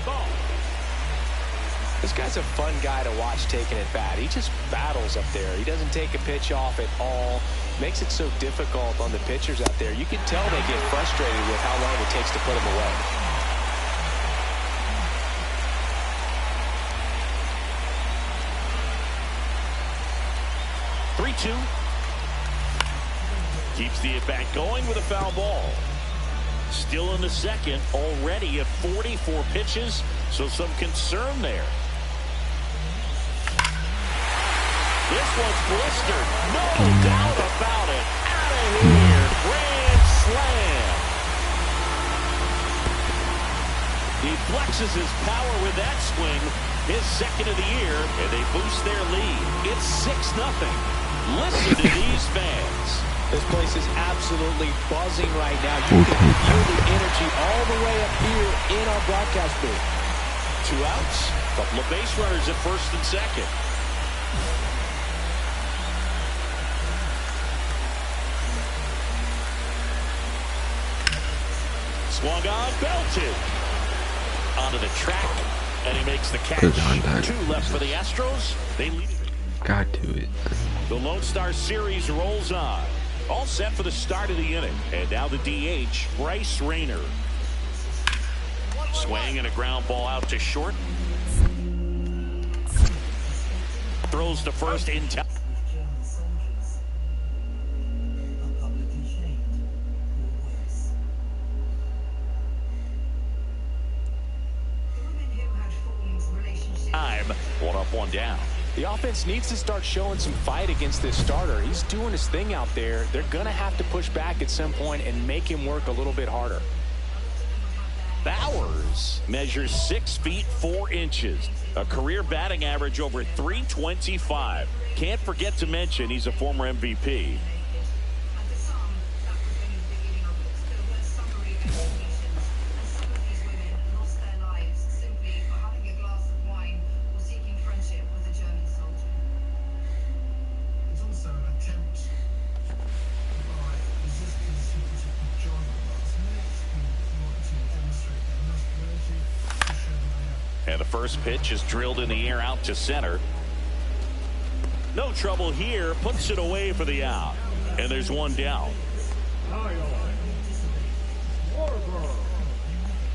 Ball. This guy's a fun guy to watch taking at bat. He just battles up there. He doesn't take a pitch off at all. Makes it so difficult on the pitchers out there. You can tell they get frustrated with how long it takes to put him away. Keeps the at-bat going with a foul ball. Still in the second, already at 44 pitches, so some concern there. This one's blistered. No doubt about it. Out of here. Grand slam. He flexes his power with that swing. His second of the year, and they boost their lead. It's 6-0. Listen to these fans. This place is absolutely buzzing right now. You can feel the energy all the way up here in our broadcast booth. 2 outs. Couple of base runners at first and second. Swung on, belted. Onto the track, and he makes the catch. 2 left for the Astros. They lead it. Got to it. The Lone Star Series rolls on. All set for the start of the inning. And now the DH, Bryce Rayner. Swing and a ground ball out to short. Throws to first in time. German soldiers are publicly shamed or worse. The women who had formed relationships. Time. 1 up, 1 down. The offense needs to start showing some fight against this starter. He's doing his thing out there. They're going to have to push back at some point and make him work a little bit harder. Bowers measures 6 feet 4 inches. A career batting average over .325. Can't forget to mention he's a former MVP. At the time, that was only the beginning of it. There were summary executions, and some of these women lost their lives simply for having a glass of wine or seeking friendship with a German soldier. It's also an attempt by resistance supersonic John last minute who want to demonstrate their masculinity to show that they have. And the first pitch is drilled in the air out to center. No trouble here. Puts it away for the out. And there's 1 down.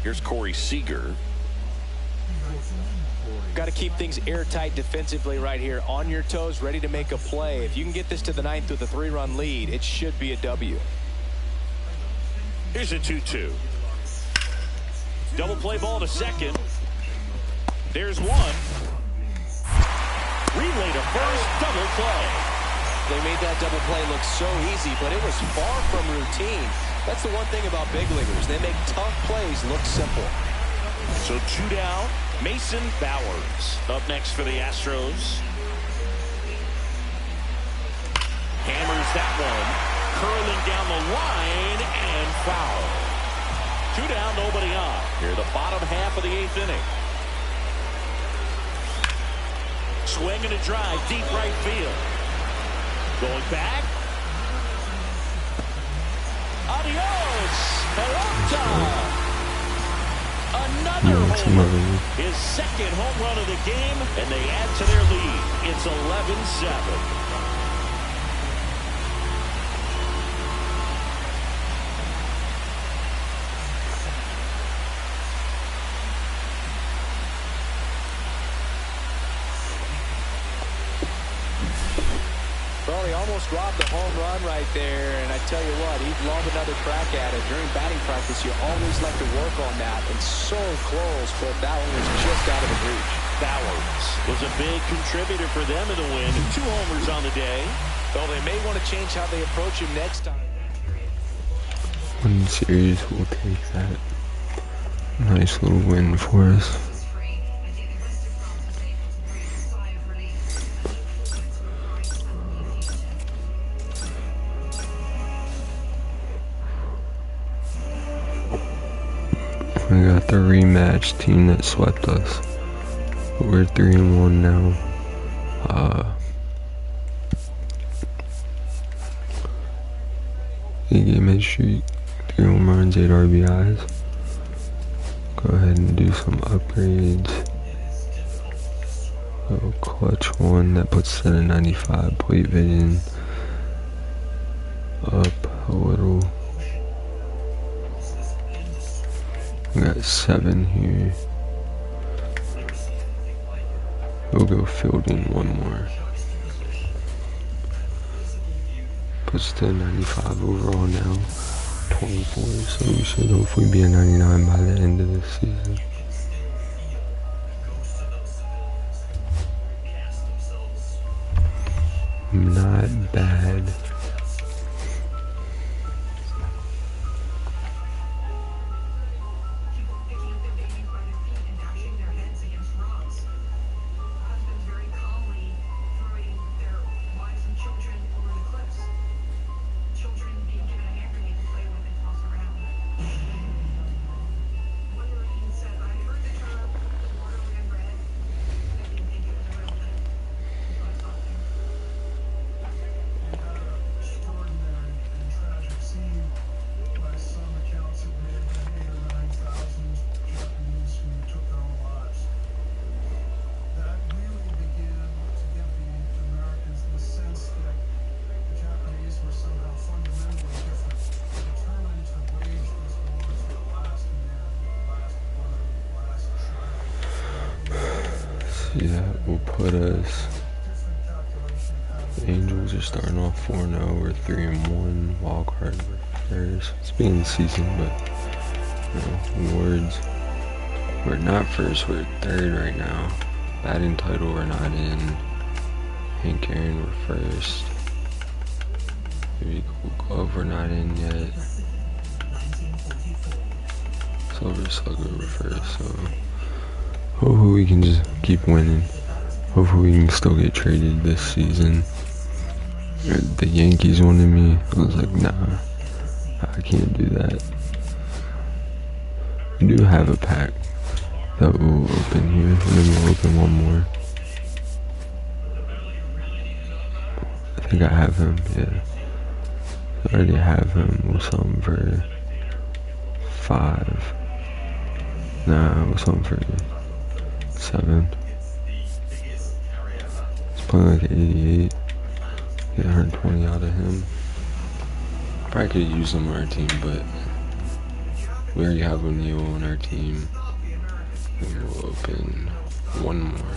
Here's Corey Seager. Got to keep things airtight defensively right here. On your toes, ready to make a play. If you can get this to the 9th with a 3-run lead, it should be a W. Here's a 2-2. Double play ball to second. There's 1. Relay to first. Double play. They made that double play look so easy, but it was far from routine. That's the one thing about big leaguers. They make tough plays look simple. So 2 down. Mason Bowers up next for the Astros. Hammers that one. Curling down the line and foul. 2 down, nobody on. Here the bottom half of the 8th inning. Swing and a drive, deep right field. Going back. Adios. Peralta. Another home run. His second home run of the game, and they add to their lead. It's 11-7. Well, he almost robbed a home run right there, and I tell you what, he'd love another crack at it. During batting practice, you always like to work on that, and so close, but that one was just out of the reach. Bowers was a big contributor for them in the win. 2 homers on the day. Well, they may want to change how they approach him next time. One series will take that. Nice little win for us. Free. I think the rest of France was able to breathe a sigh of relief and look forward to a bright summer. We got the rematch team that swept us. But we're 3-1 now. Eight-game hit streak, 3 home runs, 8 RBIs. Go ahead and do some upgrades. A clutch one that puts it at 95. Plate vision up a little. We got 7 here. We'll go fielding one more. Puts to 95 overall now. 24, so we should hopefully be a 99 by the end of this season. Not bad. Yeah, will put us. The Angels are starting off 4-0. We're 3-1. Wild card first. It's been the season, but awards. We're not first. We're third right now. Batting title, we're not in. Hank Aaron, we're first. Maybe Gold Glove, we're not in yet. Silver Slugger, we're first. So. Hopefully we can just keep winning. Hopefully we can still get traded this season. The Yankees wanted me. I was like, nah, I can't do that. We do have a pack that will open here, and then we'll open one more. I think I have him, yeah. I already have him. We'll sell him for 5. Nah, we'll sell him for 7. He's playing like 88. Get 120 out of him. Probably could use him on our team, but we already have O'Neal on our team. And we'll open one more.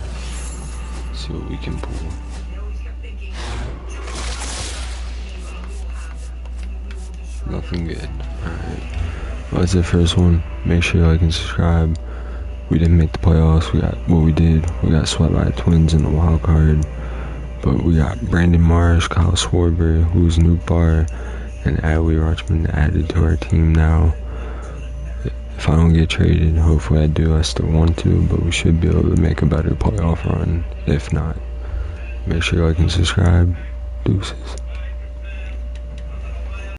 See what we can pull. Nothing good. Alright. Well, that's it for this one. Make sure you like and subscribe. We didn't make the playoffs. We got swept by the Twins in the wild card. But we got Brandon Marsh, Kyle Schwarber, Luz Newbar, and Adley Rutschman added to our team now. If I don't get traded, hopefully I do. I still want to, but we should be able to make a better playoff run. If not, make sure you like and subscribe. Deuces.